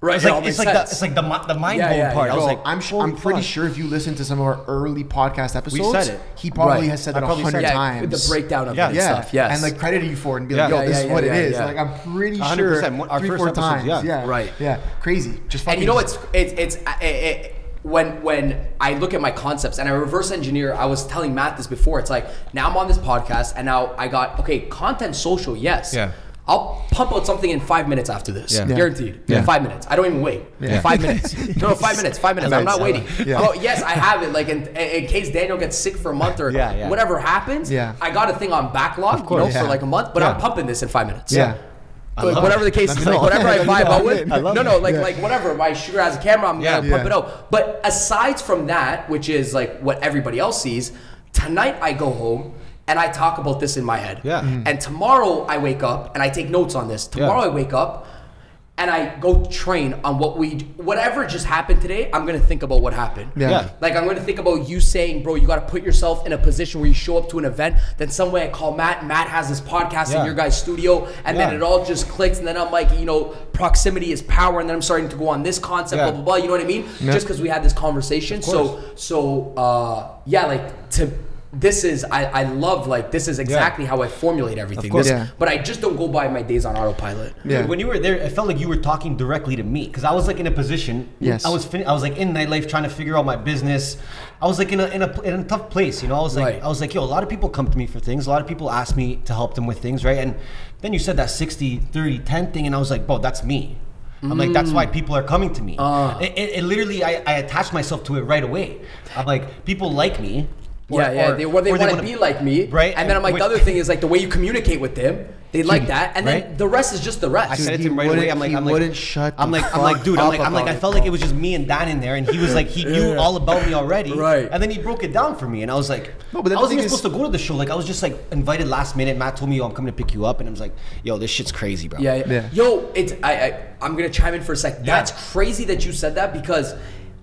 right, it's like the mind blowing part. I was like, I'm pretty sure if you listen to some of our early podcast episodes, we said it. He probably has said that 100 times. The breakdown of that stuff, yes. And like credited you for it and be like, yo, this is what it is. Like I'm pretty sure 3-4 times. Yeah, right. Yeah, crazy. Just fucking. And you know, it's when I look at my concepts and I reverse engineer, I was telling Matt this before. It's like, now I'm on this podcast and now I got, content social, yes. Yeah. I'll pump out something in 5 minutes after this. Guaranteed. 5 minutes. I don't even wait. 5 minutes. No, 5 minutes. 5 minutes. I'm not waiting. Oh, yes, I have it. Like in case Daniel gets sick for a month or whatever happens, I got a thing on backlog, for like a month, but I'm pumping this in 5 minutes. Whatever the case is, like whatever I vibe out with. Like whatever. My shooter has a camera, I'm gonna pump it out. But aside from that, which is like what everybody else sees, tonight I go home and I talk about this in my head. And tomorrow I wake up and I take notes on this. Tomorrow I wake up and I go train on whatever just happened today. I'm gonna think about what happened. Like I'm gonna think about you saying, bro, you gotta put yourself in a position where you show up to an event. Then some way I call Matt. Matt has this podcast in your guys' studio, and then it all just clicks. And then I'm like, you know, proximity is power. And then I'm starting to go on this concept, blah blah blah. You know what I mean? Just because we had this conversation. This is, I love, like, this is exactly how I formulate everything. But I just don't go by my days on autopilot. When you were there, it felt like you were talking directly to me. Because I was like in a position, I was like in nightlife trying to figure out my business. I was like in a tough place, you know. I was like, yo, a lot of people come to me for things. A lot of people ask me to help them with things, right? And then you said that 60, 30, 10 thing, and I was like, bro, that's me. I'm like, that's why people are coming to me. It literally, I attached myself to it right away. I'm like, people like me. They want to be like me, right? And then I'm like, the other thing is like the way you communicate with them, they like that, and then the rest is just the rest. I said it to him right away. I'm like, dude, I felt like it was just me and Dan in there, and he was like, he knew all about me already, right? And then he broke it down for me, and I was like, no, but I wasn't even supposed to go to the show. Like I was just like invited last minute. Matt told me, yo, I'm coming to pick you up, and I was like, yo, this shit's crazy, bro. Yo, I'm gonna chime in for a sec. That's crazy that you said that, because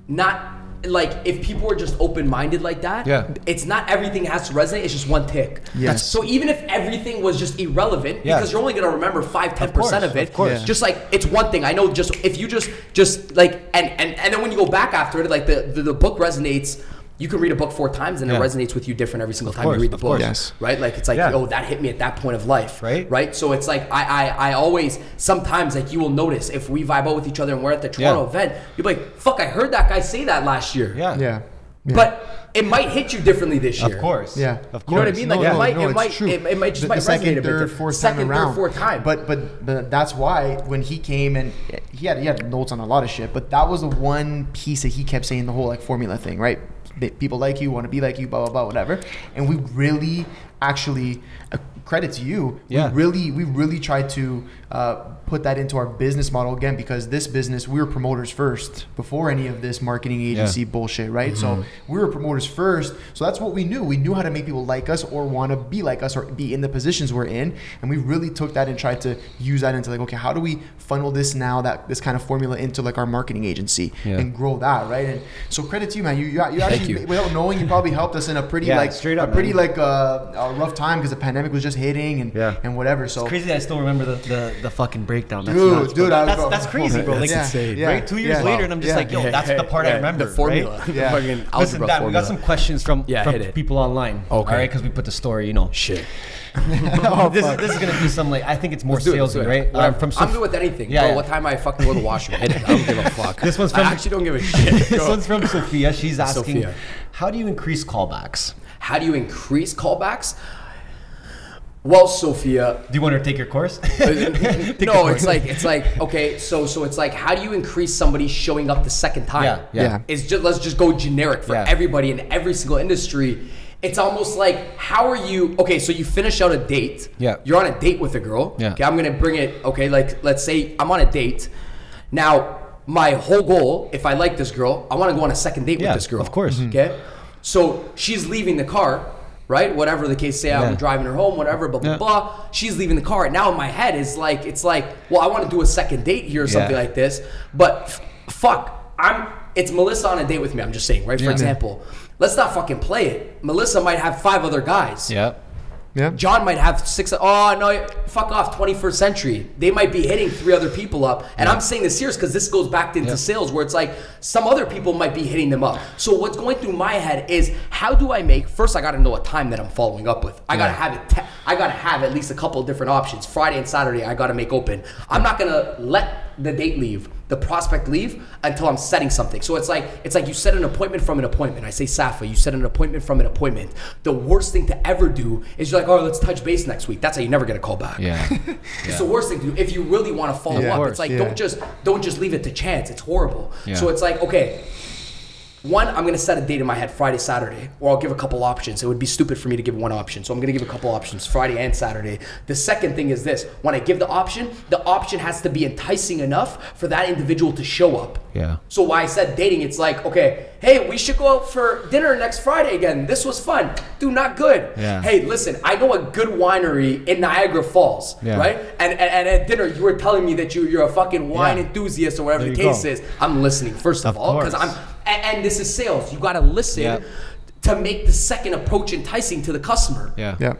not. Like if people were just open-minded like that, it's not everything has to resonate. It's just one tick. So even if everything was just irrelevant, because you're only gonna remember 5-10% of it. Just like it's one thing. I know. Just if you just like and then when you go back after it, like the book resonates. You can read a book 4 times and it resonates with you different every single time you read the book, right? Like it's like, oh, that hit me at that point of life, right? So it's like I always sometimes like you will notice if we vibe out with each other and we're at the Toronto event, you'll be like, fuck, I heard that guy say that last year, but it might hit you differently this year, of course. You know what I mean? Like it might just resonate a bit. Second, third, fourth time. But that's why when he came and he had notes on a lot of shit, but that was the one piece that he kept saying, the whole like formula thing, right? People like you, want to be like you, blah blah blah, whatever. And we really, actually, credit to you. We really tried to put that into our business model again, because this business, we were promoters first before any of this marketing agency bullshit, right? So we were promoters first. So that's what we knew. We knew how to make people like us or want to be like us or be in the positions we're in. And we really took that and tried to use that into like, okay, how do we funnel this now, that this kind of formula into like our marketing agency and grow that, right? And so credit to you, man. You actually, without knowing, you probably helped us in a pretty rough time, because the pandemic was just hitting and whatever. So it's crazy that I still remember the fucking breakdown. That's Dude, nuts, bro. dude, that's crazy, bro. Like, insane. right? 2 years later, and I'm just like, yo, that's the part I remember. The formula. Right? The fucking Listen, algebra Dad, formula. we got some questions from people online. Okay. All right, because we put the story, you know. Shit. This is gonna be some like, I think it's more salesy, right? I'm good with anything. Yeah, bro, yeah. what time I fucking go to the washroom? I don't give a fuck. This one's from, I actually don't give a shit. This one's from Sophia. She's asking, Sophia. how do you increase callbacks? How do you increase callbacks? Well, Sophia, Do you want her to take your course? no, it's like okay, so it's like, how do you increase somebody showing up the second time? Yeah. It's just, let's just go generic for everybody in every single industry. It's almost like, how are you, okay, so you finish out a date. Yeah. You're on a date with a girl. Yeah. Okay, I'm gonna bring it, okay, like let's say I'm on a date. Now, my whole goal, if I like this girl, I wanna go on a second date with this girl. Of course. Okay? So she's leaving the car, right? Whatever the case, say I'm driving her home, whatever, blah, blah, blah. She's leaving the car. Now in my head is like, it's like, well, I want to do a second date here or something like this. But fuck, it's Melissa on a date with me, I'm just saying, right? For example, let's not fucking play it. Melissa might have 5 other guys. Yeah. Yeah. John might have 6. Oh no, fuck off. 21st century. They might be hitting 3 other people up, and I'm saying this here because this goes back into sales, where it's like some other people might be hitting them up. So what's going through my head is, how do I make? First, I got to know a time that I'm following up with. I gotta have it. I gotta have at least a couple of different options. Friday and Saturday, I gotta make open. I'm not gonna let the date leave, the prospect leave, until I'm setting something. So it's like you set an appointment from an appointment. I say, Safa, you set an appointment from an appointment. The worst thing to ever do is you're like, oh, let's touch base next week. That's how you never get a call back. Yeah. It's the worst thing to do if you really want to follow up. It's like, don't just leave it to chance. It's horrible. Yeah. So it's like, okay, one, I'm gonna set a date in my head, Friday, Saturday, or I'll give a couple options. It would be stupid for me to give one option, so I'm gonna give a couple options, Friday and Saturday. The second thing is this: when I give the option has to be enticing enough for that individual to show up. Yeah. So why I said dating, it's like, okay, hey, we should go out for dinner next Friday again. This was fun. Dude, not good. Yeah. Hey, listen, I know a good winery in Niagara Falls, right? And at dinner, you were telling me that you're a fucking wine enthusiast or whatever the case is. I'm listening, first of all, because and this is sales. You got to listen to make the second approach enticing to the customer. Yeah.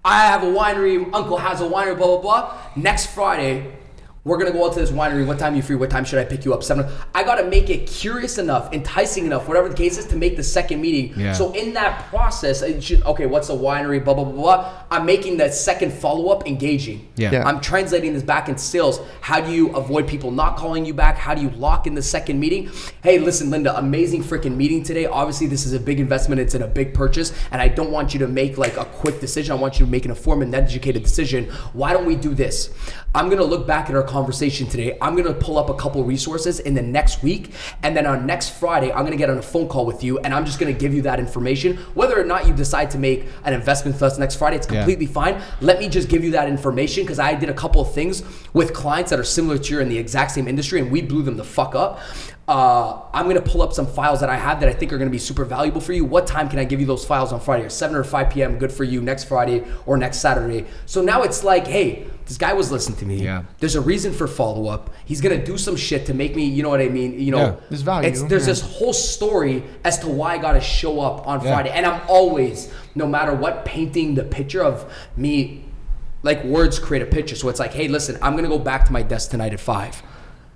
I have a winery, uncle has a winery, blah, blah, blah. Next Friday, we're going to go out to this winery. What time are you free? What time should I pick you up? 7. I got to make it curious enough, enticing enough, whatever the case is, to make the second meeting. Yeah. So in that process, okay, what's a winery, blah, blah, blah, blah. I'm making that second follow-up engaging. Yeah. I'm translating this back into sales. How do you avoid people not calling you back? How do you lock in the second meeting? Hey, listen, Linda, amazing freaking meeting today. Obviously, this is a big investment. It's in a big purchase, and I don't want you to make like a quick decision. I want you to make an informed and educated decision. Why don't we do this? I'm going to look back at our conversation today. I'm going to pull up a couple resources in the next week, and then on next Friday, I'm going to get on a phone call with you, and I'm just going to give you that information. Whether or not you decide to make an investment with us next Friday, it's completely fine. Let me just give you that information, because I did a couple of things with clients that are similar to you in the exact same industry, and we blew them the fuck up. I'm going to pull up some files that I have that I think are going to be super valuable for you. What time can I give you those files on Friday? Or 7 or 5 p.m. good for you next Friday or next Saturday? So now it's like, hey, this guy was listening to me. Yeah. There's a reason for follow-up. He's going to do some shit to make me, you know what I mean? You know, there's value. There's this whole story as to why I got to show up on Friday. And I'm always, no matter what, painting the picture of me, like words create a picture. So it's like, hey, listen, I'm going to go back to my desk tonight at 5.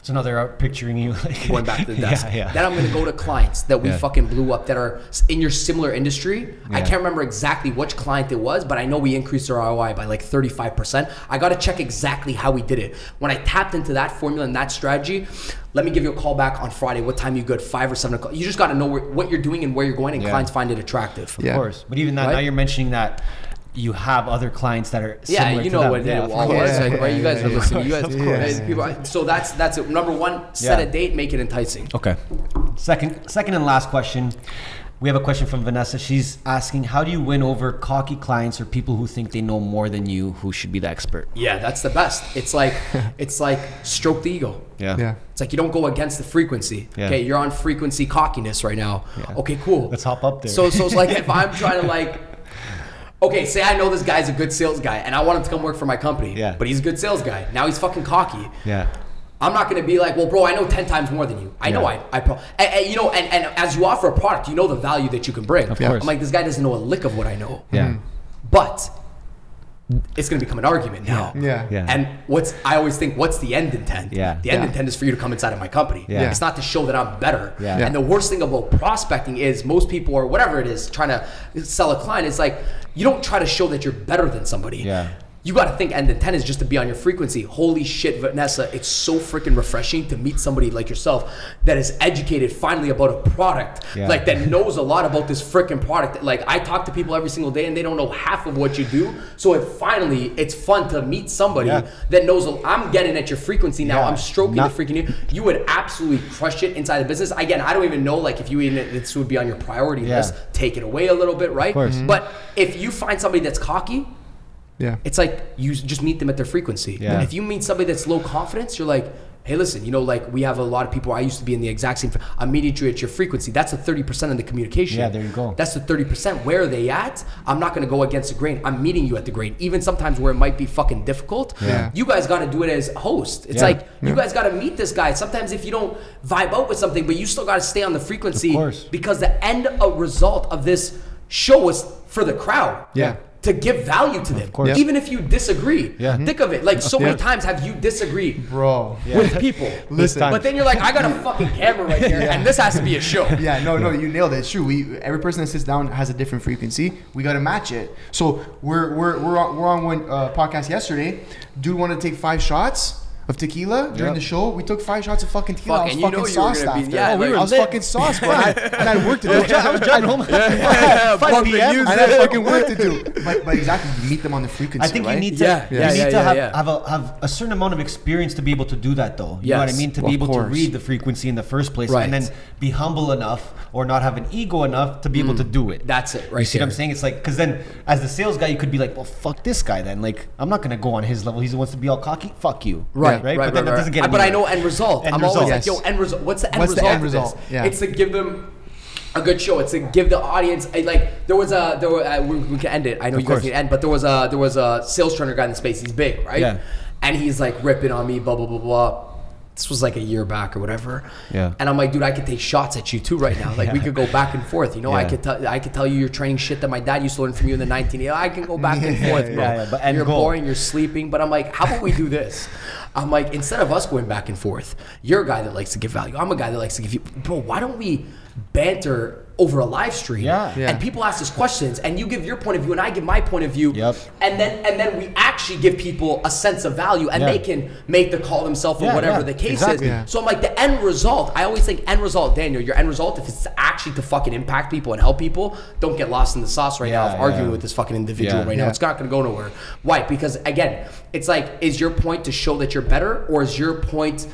So now they're picturing you like going back to the desk. Then I'm going to go to clients that we fucking blew up that are in your similar industry. I can't remember exactly which client it was, but I know we increased our ROI by like 35%. I got to check exactly how we did it. When I tapped into that formula and that strategy, let me give you a call back on Friday. What time you good? 5 or 7 o'clock. You just got to know what you're doing and where you're going, and clients find it attractive. Of course. But even that, now you're mentioning that you have other clients that are similar you know to what them. it all was, like, right? You guys are listening. You guys, people. So that's it. Number one, set a date, make it enticing. Okay. Second and last question. We have a question from Vanessa. She's asking, how do you win over cocky clients or people who think they know more than you, who should be the expert? Yeah, that's the best. It's like stroke the ego. Yeah. It's like you don't go against the frequency. Yeah. Okay, you're on frequency cockiness right now. Yeah. Okay, cool. Let's hop up there. So it's like if I'm trying to like, okay, say I know this guy's a good sales guy and I want him to come work for my company. Yeah. But he's a good sales guy. Now he's fucking cocky. Yeah. I'm not going to be like, well, bro, I know 10 times more than you. I know and, you know, and as you offer a product, you know the value that you can bring. Of course. I'm like, this guy doesn't know a lick of what I know. Yeah. But it's going to become an argument now. And I always think, what's the end intent? The end intent is for you to come inside of my company. It's not to show that I'm better. And the worst thing about prospecting is most people, or whatever it is, trying to sell a client, is like, you don't try to show that you're better than somebody. You got to think end intent is just to be on your frequency. Holy shit, Vanessa, it's so freaking refreshing to meet somebody like yourself that is educated finally about a product, like that knows a lot about this freaking product. Like, I talk to people every single day and they don't know half of what you do. So it's fun to meet somebody that knows. I'm getting at your frequency now. I'm stroking the freaking you would absolutely crush it inside the business. Again, I don't even know, like, if this would be on your priority list, take it away a little bit, right? But if you find somebody that's cocky, it's like you just meet them at their frequency. If you meet somebody that's low confidence, you're like, hey, listen, you know, like, we have a lot of people. I used to be in the exact same. I'm meeting you at your frequency. That's the 30% of the communication. There you go. That's the 30%. Where are they at? I'm not going to go against the grain. I'm meeting you at the grain. Even sometimes where it might be fucking difficult, you guys got to do it as a host. It's like, you guys got to meet this guy. Sometimes if you don't vibe out with something, but you still got to stay on the frequency, because the end result of this show was for the crowd. To give value to them, even if you disagree. Think of it, like, so many times have you disagreed, bro, with people. Listen, but then you're like, I got a fucking camera right here, and this has to be a show. No, you nailed it. It's true. Every person that sits down has a different frequency. We got to match it. So we're on one podcast yesterday. Dude wanted to take 5 shots of tequila during the show. We took 5 shots of fucking tequila. I was fucking sauced after. I was fucking sauced, bro. And I had work to do. I was driving home. 5 p.m. I had fucking work to do. But exactly, you meet them on the frequency. I think right? you need to. Have a certain amount of experience to be able to do that, though. You know what I mean? To be able to read the frequency in the first place, and then be humble enough or not have an ego enough to be able to do it. That's it, right? You see what I'm saying? It's like, because then as the sales guy, you could be like, well, fuck this guy then. Like, I'm not gonna go on his level. He wants to be all cocky. Fuck you. Right. But then that doesn't get But I know end result. I'm always like, yo, end result. What's the end result of this? It's to give them a good show. It's to give the audience we can end it. I know you guys need to end, but there was a sales trainer guy in the space. He's big, right? And he's like ripping on me, blah blah blah blah. This was like a year back or whatever. And I'm like, dude, I could take shots at you too right now. Like, we could go back and forth. You know, I could tell you you're training shit that my dad used to learn from you in the 1980s. I can go back and forth, bro. But you're boring, you're sleeping. But I'm like, how about we do this? I'm like, instead of us going back and forth, you're a guy that likes to give value. I'm a guy that likes to give you. Bro, why don't we banter over a live stream? And people ask us questions, and you give your point of view, and I give my point of view. And then we actually give people a sense of value, and they can make the call themselves or whatever the case is. So I'm like, the end result, I always think end result, Daniel, your end result, if it's actually to fucking impact people and help people, don't get lost in the sauce right now of arguing with this fucking individual right now. It's not going to go nowhere. Why? Because again, it's like, is your point to show that you're better, or is your point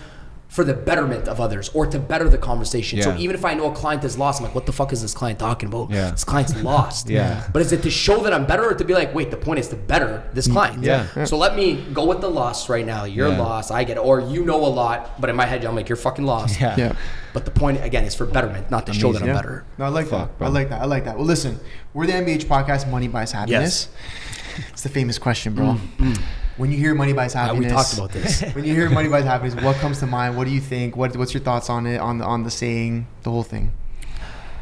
for the betterment of others, or to better the conversation? So even if I know a client is lost, I'm like, what the fuck is this client talking about? This client's lost. But is it to show that I'm better, or to be like, wait, the point is to better this client? So let me go with the loss right now. You're lost, I get it. Or you know a lot, but in my head, I'm like, you're fucking lost. But the point, again, is for betterment, not to show that I'm better. No, I like that. I like that. Well, listen, we're the MBH podcast, Money Buys Happiness. It's the famous question, bro. When you hear money buys happiness, we talked about this. When you hear money buys happiness, what comes to mind? What do you think? What's your thoughts on it? On the saying, the whole thing?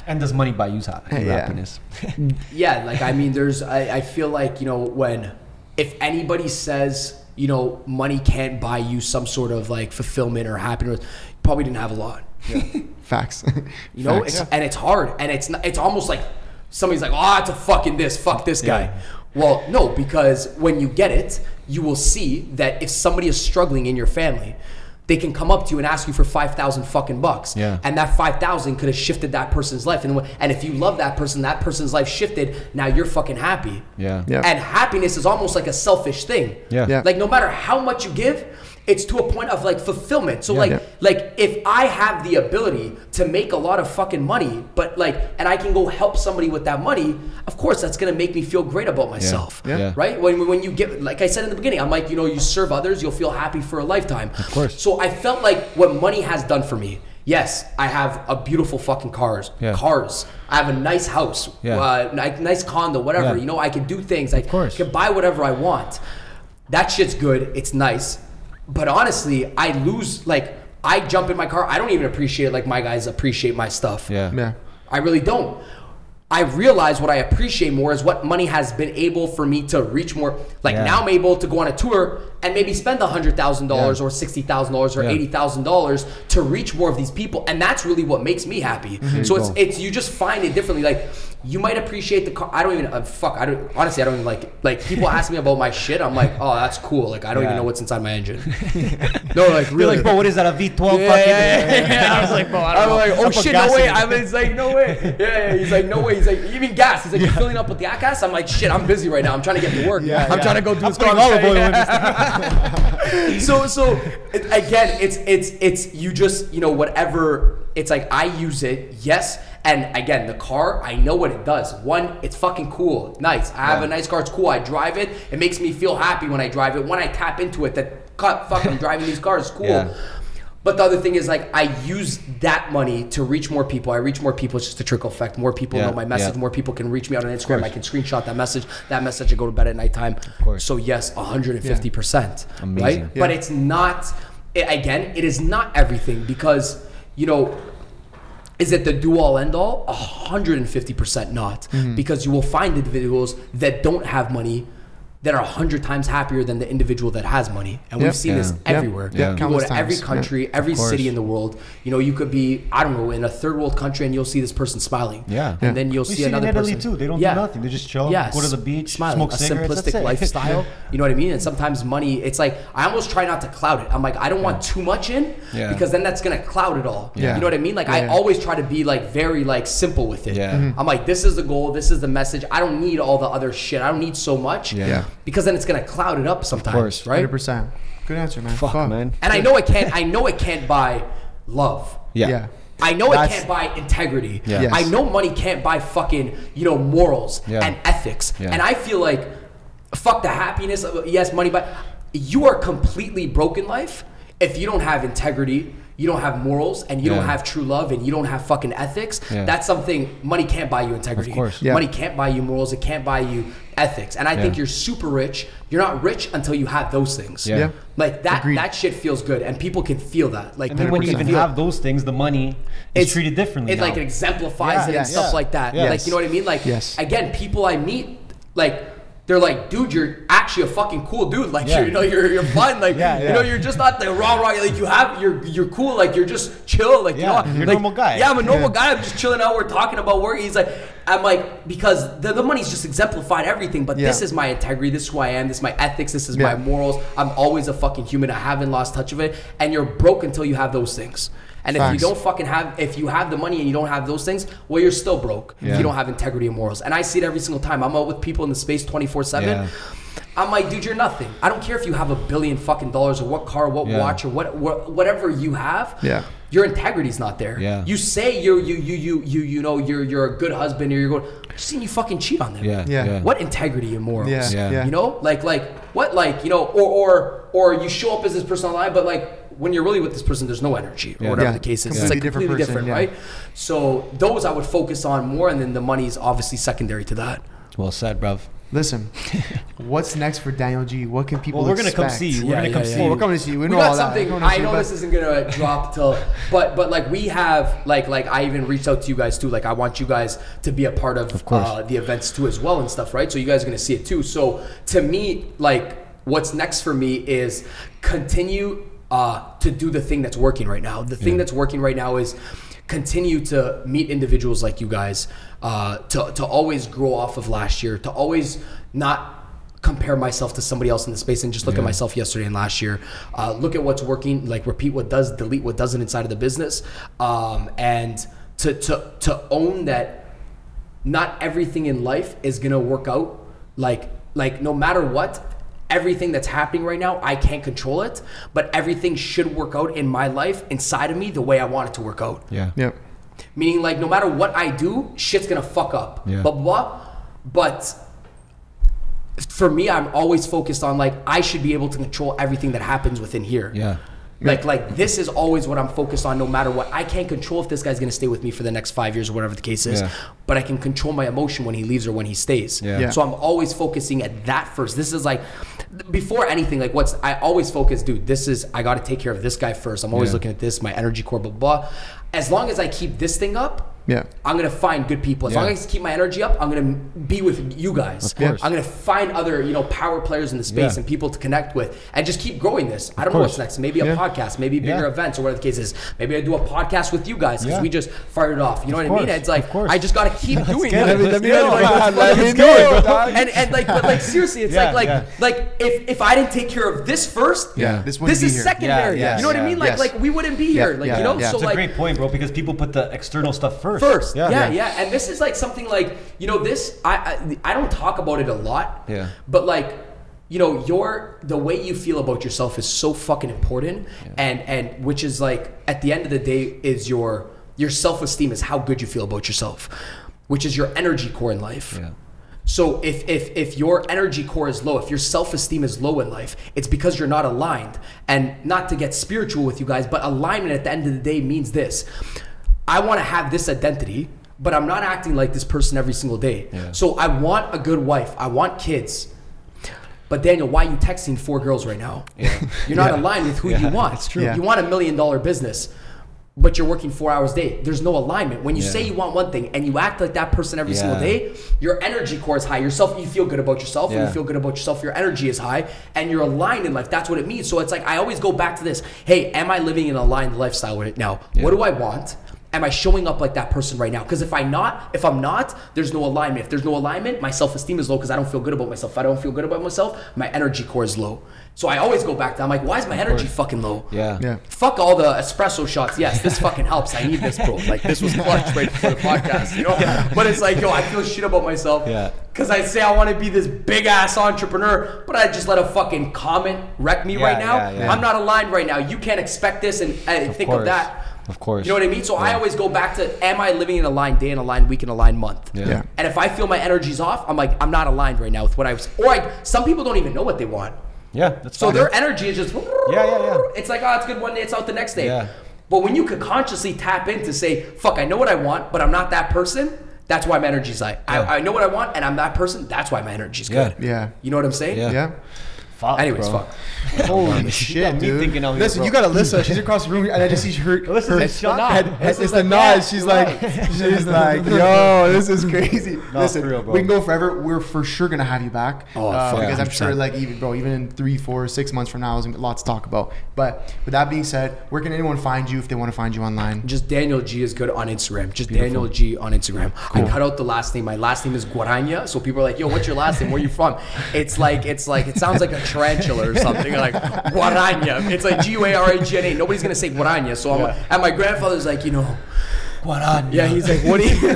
And does money buy you happiness? Like, I mean, I feel like, you know, if anybody says, you know, money can't buy you some sort of like fulfillment or happiness, you probably didn't have a lot. Facts. You know, and it's hard, and it's almost like somebody's like, oh, it's a fucking this, fuck this guy. Well, no, because when you get it, you will see that if somebody is struggling in your family, they can come up to you and ask you for 5,000 fucking bucks. And that 5,000 could have shifted that person's life. And if you love that person's life shifted, now you're fucking happy. And happiness is almost like a selfish thing. Like, no matter how much you give, it's to a point of like fulfillment. So like if I have the ability to make a lot of fucking money, but like, and I can go help somebody with that money, of course that's gonna make me feel great about myself, right? When you get, like I said in the beginning, I'm like, you know, you serve others, you'll feel happy for a lifetime. Of course. So I felt like what money has done for me. Yes, I have a beautiful fucking cars. I have a nice house, nice condo, whatever. You know, I can do things. I can buy whatever I want. That shit's good. It's nice. But honestly, I lose, like, I jump in my car. I don't even appreciate it like my guys appreciate my stuff. I really don't. I realize what I appreciate more is what money has been able for me to reach more. Like now I'm able to go on a tour and maybe spend $100,000 or $60,000 or $80,000 to reach more of these people. And that's really what makes me happy. So it's you just find it differently. Like you might appreciate the car. I don't even, honestly, I don't even like people ask me about my shit. I'm like, oh, that's cool. Like I don't even know what's inside my engine. No, like really. You're like, bro, what is that, a V12 fucking? I was like, bro, I don't know. Like, oh shit, no way. It's like, no way. Yeah, he's like, no way. He's like, even gas. He's like, you filling up with the gas? I'm like, shit, I'm busy right now. I'm trying to get to work. I'm trying to go do this car. So again, it's you just, whatever. It's like I use it, yes. And again, the car, I know what it does. One, it's fucking cool, nice. I have a nice car, it's cool. I drive it. It makes me feel happy when I drive it. When I tap into it, fucking driving these cars is cool. Yeah. But the other thing is, like, I use that money to reach more people. I reach more people. It's just a trickle effect. More people know my message. More people can reach me on Instagram. I can screenshot that message. That message, I go to bed at nighttime. Of course. So yes, 150%. Amazing. Right? Yeah. But it's not. Again, it is not everything because is it the do-all, end-all? 150% not. Because you will find individuals that don't have money that are 100 times happier than the individual that has money. And we've seen this everywhere. You go to every country, every city in the world. You could be, I don't know, in a third world country and you'll see this person smiling. And then you'll see another person. In Italy too. They don't do nothing. They just chill, go to the beach, smoke cigarettes. A simplistic lifestyle. You know what I mean? And sometimes money, it's like, I almost try not to cloud it. I'm like, I don't want too much in because then that's going to cloud it all. You know what I mean? Like I always try to be like very like simple with it. I'm like, this is the goal. This is the message. I don't need all the other shit. I don't need so much. Because then it's gonna cloud it up sometimes, of course, right? 100%. Good answer, man. Fuck, man. And I know it can't buy love. I know it can't buy integrity. I know money can't buy fucking, morals and ethics. And I feel like, fuck the happiness of, yes, money, but you are completely broken life if you don't have integrity, you don't have morals, and you don't have true love, and you don't have fucking ethics. That's something money can't buy you integrity. Of course. Money can't buy you morals. It can't buy you ethics. And I think you're super rich. You're not rich until you have those things. Like that. Agreed. That shit feels good, and people can feel that. Like, and then when you even have those things, the money is treated differently. It like it exemplifies it and stuff like that. Like, you know what I mean? Like, again, people I meet, like, they're like, dude, you're actually a fucking cool dude. Like, you're fun. Like, you're just not the wrong. Like, you're cool. Like, you're just chill. Like, you're a normal guy. Yeah, I'm a normal guy. I'm just chilling out. We're talking about work. I'm like, because the money's just exemplified everything. But this is my integrity. This is who I am. This is my ethics. This is my morals. I'm always a fucking human. I haven't lost touch of it. And you're broke until you have those things. And if you don't fucking if you have the money and you don't have those things, well, you're still broke if you don't have integrity and morals. And I see it every single time. I'm out with people in the space 24/7. I'm like, dude, you're nothing. I don't care if you have $1 billion fucking dollars or what car, what watch, or whatever you have. Your integrity's not there. You say you're a good husband, or you're going. I've seen you fucking cheat on them. What integrity and morals? You know, like what, like, or you show up as this person online, but like, when you're really with this person, there's no energy or whatever the case is. It's like completely different, right? So those I would focus on more, and then the money is obviously secondary to that. Well said, bruv. Listen, what's next for Daniel G? What can people expect? We're gonna come see you. We're gonna come see you. We're coming to see you. We know got all something. That. I know this isn't gonna drop till, but like we have like I even reached out to you guys too. Like I want you guys to be a part of the events too as well and stuff, right? So you guys are gonna see it too. So to me, like what's next for me is continue to do the thing that's working right now. The thing that's working right now is continue to meet individuals like you guys, to always grow off of last year, to always not compare myself to somebody else in the space and just look at myself yesterday and last year. Look at what's working, like repeat what does, delete what doesn't inside of the business, and to own that not everything in life is gonna work out. Like no matter what, everything that's happening right now, I can't control it, but everything should work out in my life inside of me the way I want it to work out. Meaning, like, no matter what I do, shit's gonna fuck up. But for me, I'm always focused on, like, I should be able to control everything that happens within here. Like this is always what I'm focused on, no matter what. I can't control if this guy's gonna stay with me for the next 5 years or whatever the case is, but I can control my emotion when he leaves or when he stays. So I'm always focusing at that first. This is like, before anything, like I always focus, dude, I gotta take care of this guy first. I'm always looking at this, my energy core, blah, blah. As long as I keep this thing up, Yeah. I'm going to find good people. As long as I keep my energy up, I'm going to be with you guys. Of course. I'm going to find other, power players in the space and people to connect with and just keep growing this. I don't know what's next. Maybe a podcast, maybe bigger events or whatever the case is. Maybe I do a podcast with you guys because we just fired it off. You know what I mean? It's like, I just got to keep doing it. Let me go. And like seriously, it's like if I didn't take care of this first, this is secondary. You know what I mean? Like we wouldn't be here. Like, you know, so it's a like great point, bro, because people put the external stuff first. And this is like something like, this I don't talk about it a lot, but like, the way you feel about yourself is so fucking important, and which is like at the end of the day is your self-esteem is how good you feel about yourself, which is your energy core in life. So if your energy core is low, if your self-esteem is low in life, it's because you're not aligned. And not to get spiritual with you guys, but alignment at the end of the day means this. I want to have this identity, but I'm not acting like this person every single day. So I want a good wife. I want kids. But Daniel, why are you texting 4 girls right now? You're not aligned with who you want. It's true. You want $1 million business, but you're working 4 hours a day. There's no alignment. When you say you want one thing and you act like that person every single day, your energy core is high. You feel good about yourself. When you feel good about yourself, your energy is high and you're aligned in life. That's what it means. So it's like, I always go back to this. Hey, am I living an aligned lifestyle right now? What do I want? Am I showing up like that person right now? Because if I'm not, there's no alignment. If there's no alignment, my self-esteem is low because I don't feel good about myself. If I don't feel good about myself, my energy core is low. So I always go back to, I'm like, why is my energy fucking low? Fuck all the espresso shots. Yes, this fucking helps. I need this, bro. Like, this was clutch right before the podcast, But it's like, I feel shit about myself. Because I say I want to be this big ass entrepreneur, but I just let a fucking comment wreck me right now. I'm not aligned right now. You can't expect this and think of that. Of course. You know what I mean? So I always go back to, am I living in a aligned day, an aligned week, an aligned month? And if I feel my energy's off, I'm like, I'm not aligned right now with what I was. Some people don't even know what they want. That's so fine. their energy is just. It's like, it's good one day, it's out the next day. But when you could consciously tap in to say, fuck, I know what I want, but I'm not that person. That's why my energy's high. I know what I want, and I'm that person. That's why my energy's good. You know what I'm saying? Anyways, bro. fuck. Holy shit, dude. Listen, you got Alyssa. She's across the room, and I just see her. It's the nod. She's like, yo, this is crazy. Listen, we can go forever. We're for sure gonna have you back. Because I'm sure, like, even in 3, 4, 6 months from now, there's lots to talk about. But with that being said, where can anyone find you if they want to find you online? Just Daniel G is good on Instagram. Just Daniel G on Instagram. Cool. I cut out the last name. My last name is Guaranya. So people are like, yo, what's your last name? Where are you from? It's like it sounds like a tarantula or something, like Guaranya. It's like Guaragna. Nobody's gonna say Guaranya. So I'm and my grandfather's like, Guaranya. Yeah, he's like, what are you?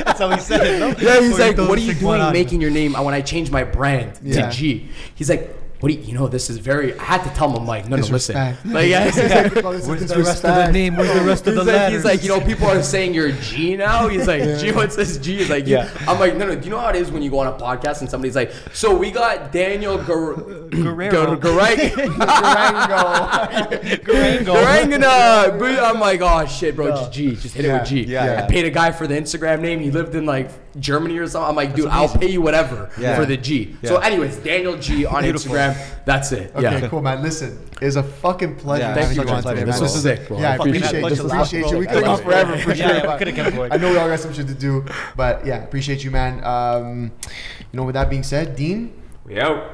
That's how he said it. No? Yeah, he's like, what are you doing making your name when I changed my brand to G? He's like, what do you this is very, I had to tell him, I'm like, no, listen. Like, where's the rest of the name? Where's the rest of the letters? He's like, people are saying you're G now. He's like, G, what's this G? He's like, I'm like, no, do you know how it is when you go on a podcast and somebody's like, so we got Daniel Guerrero. I'm like, oh shit, bro, just G. Just hit it with G. I paid a guy for the Instagram name. He lived in like Germany or something. I'm like, dude, I'll pay you whatever for the G. So anyways, Daniel G on Instagram. That's it. Okay, cool, man. Listen, it was a fucking pleasure having you on today, man. This was sick, bro. I appreciate you. We could have gone forever for sure. We could have kept going. I know we all got some shit to do, but appreciate you, man. With that being said, Dean, we out.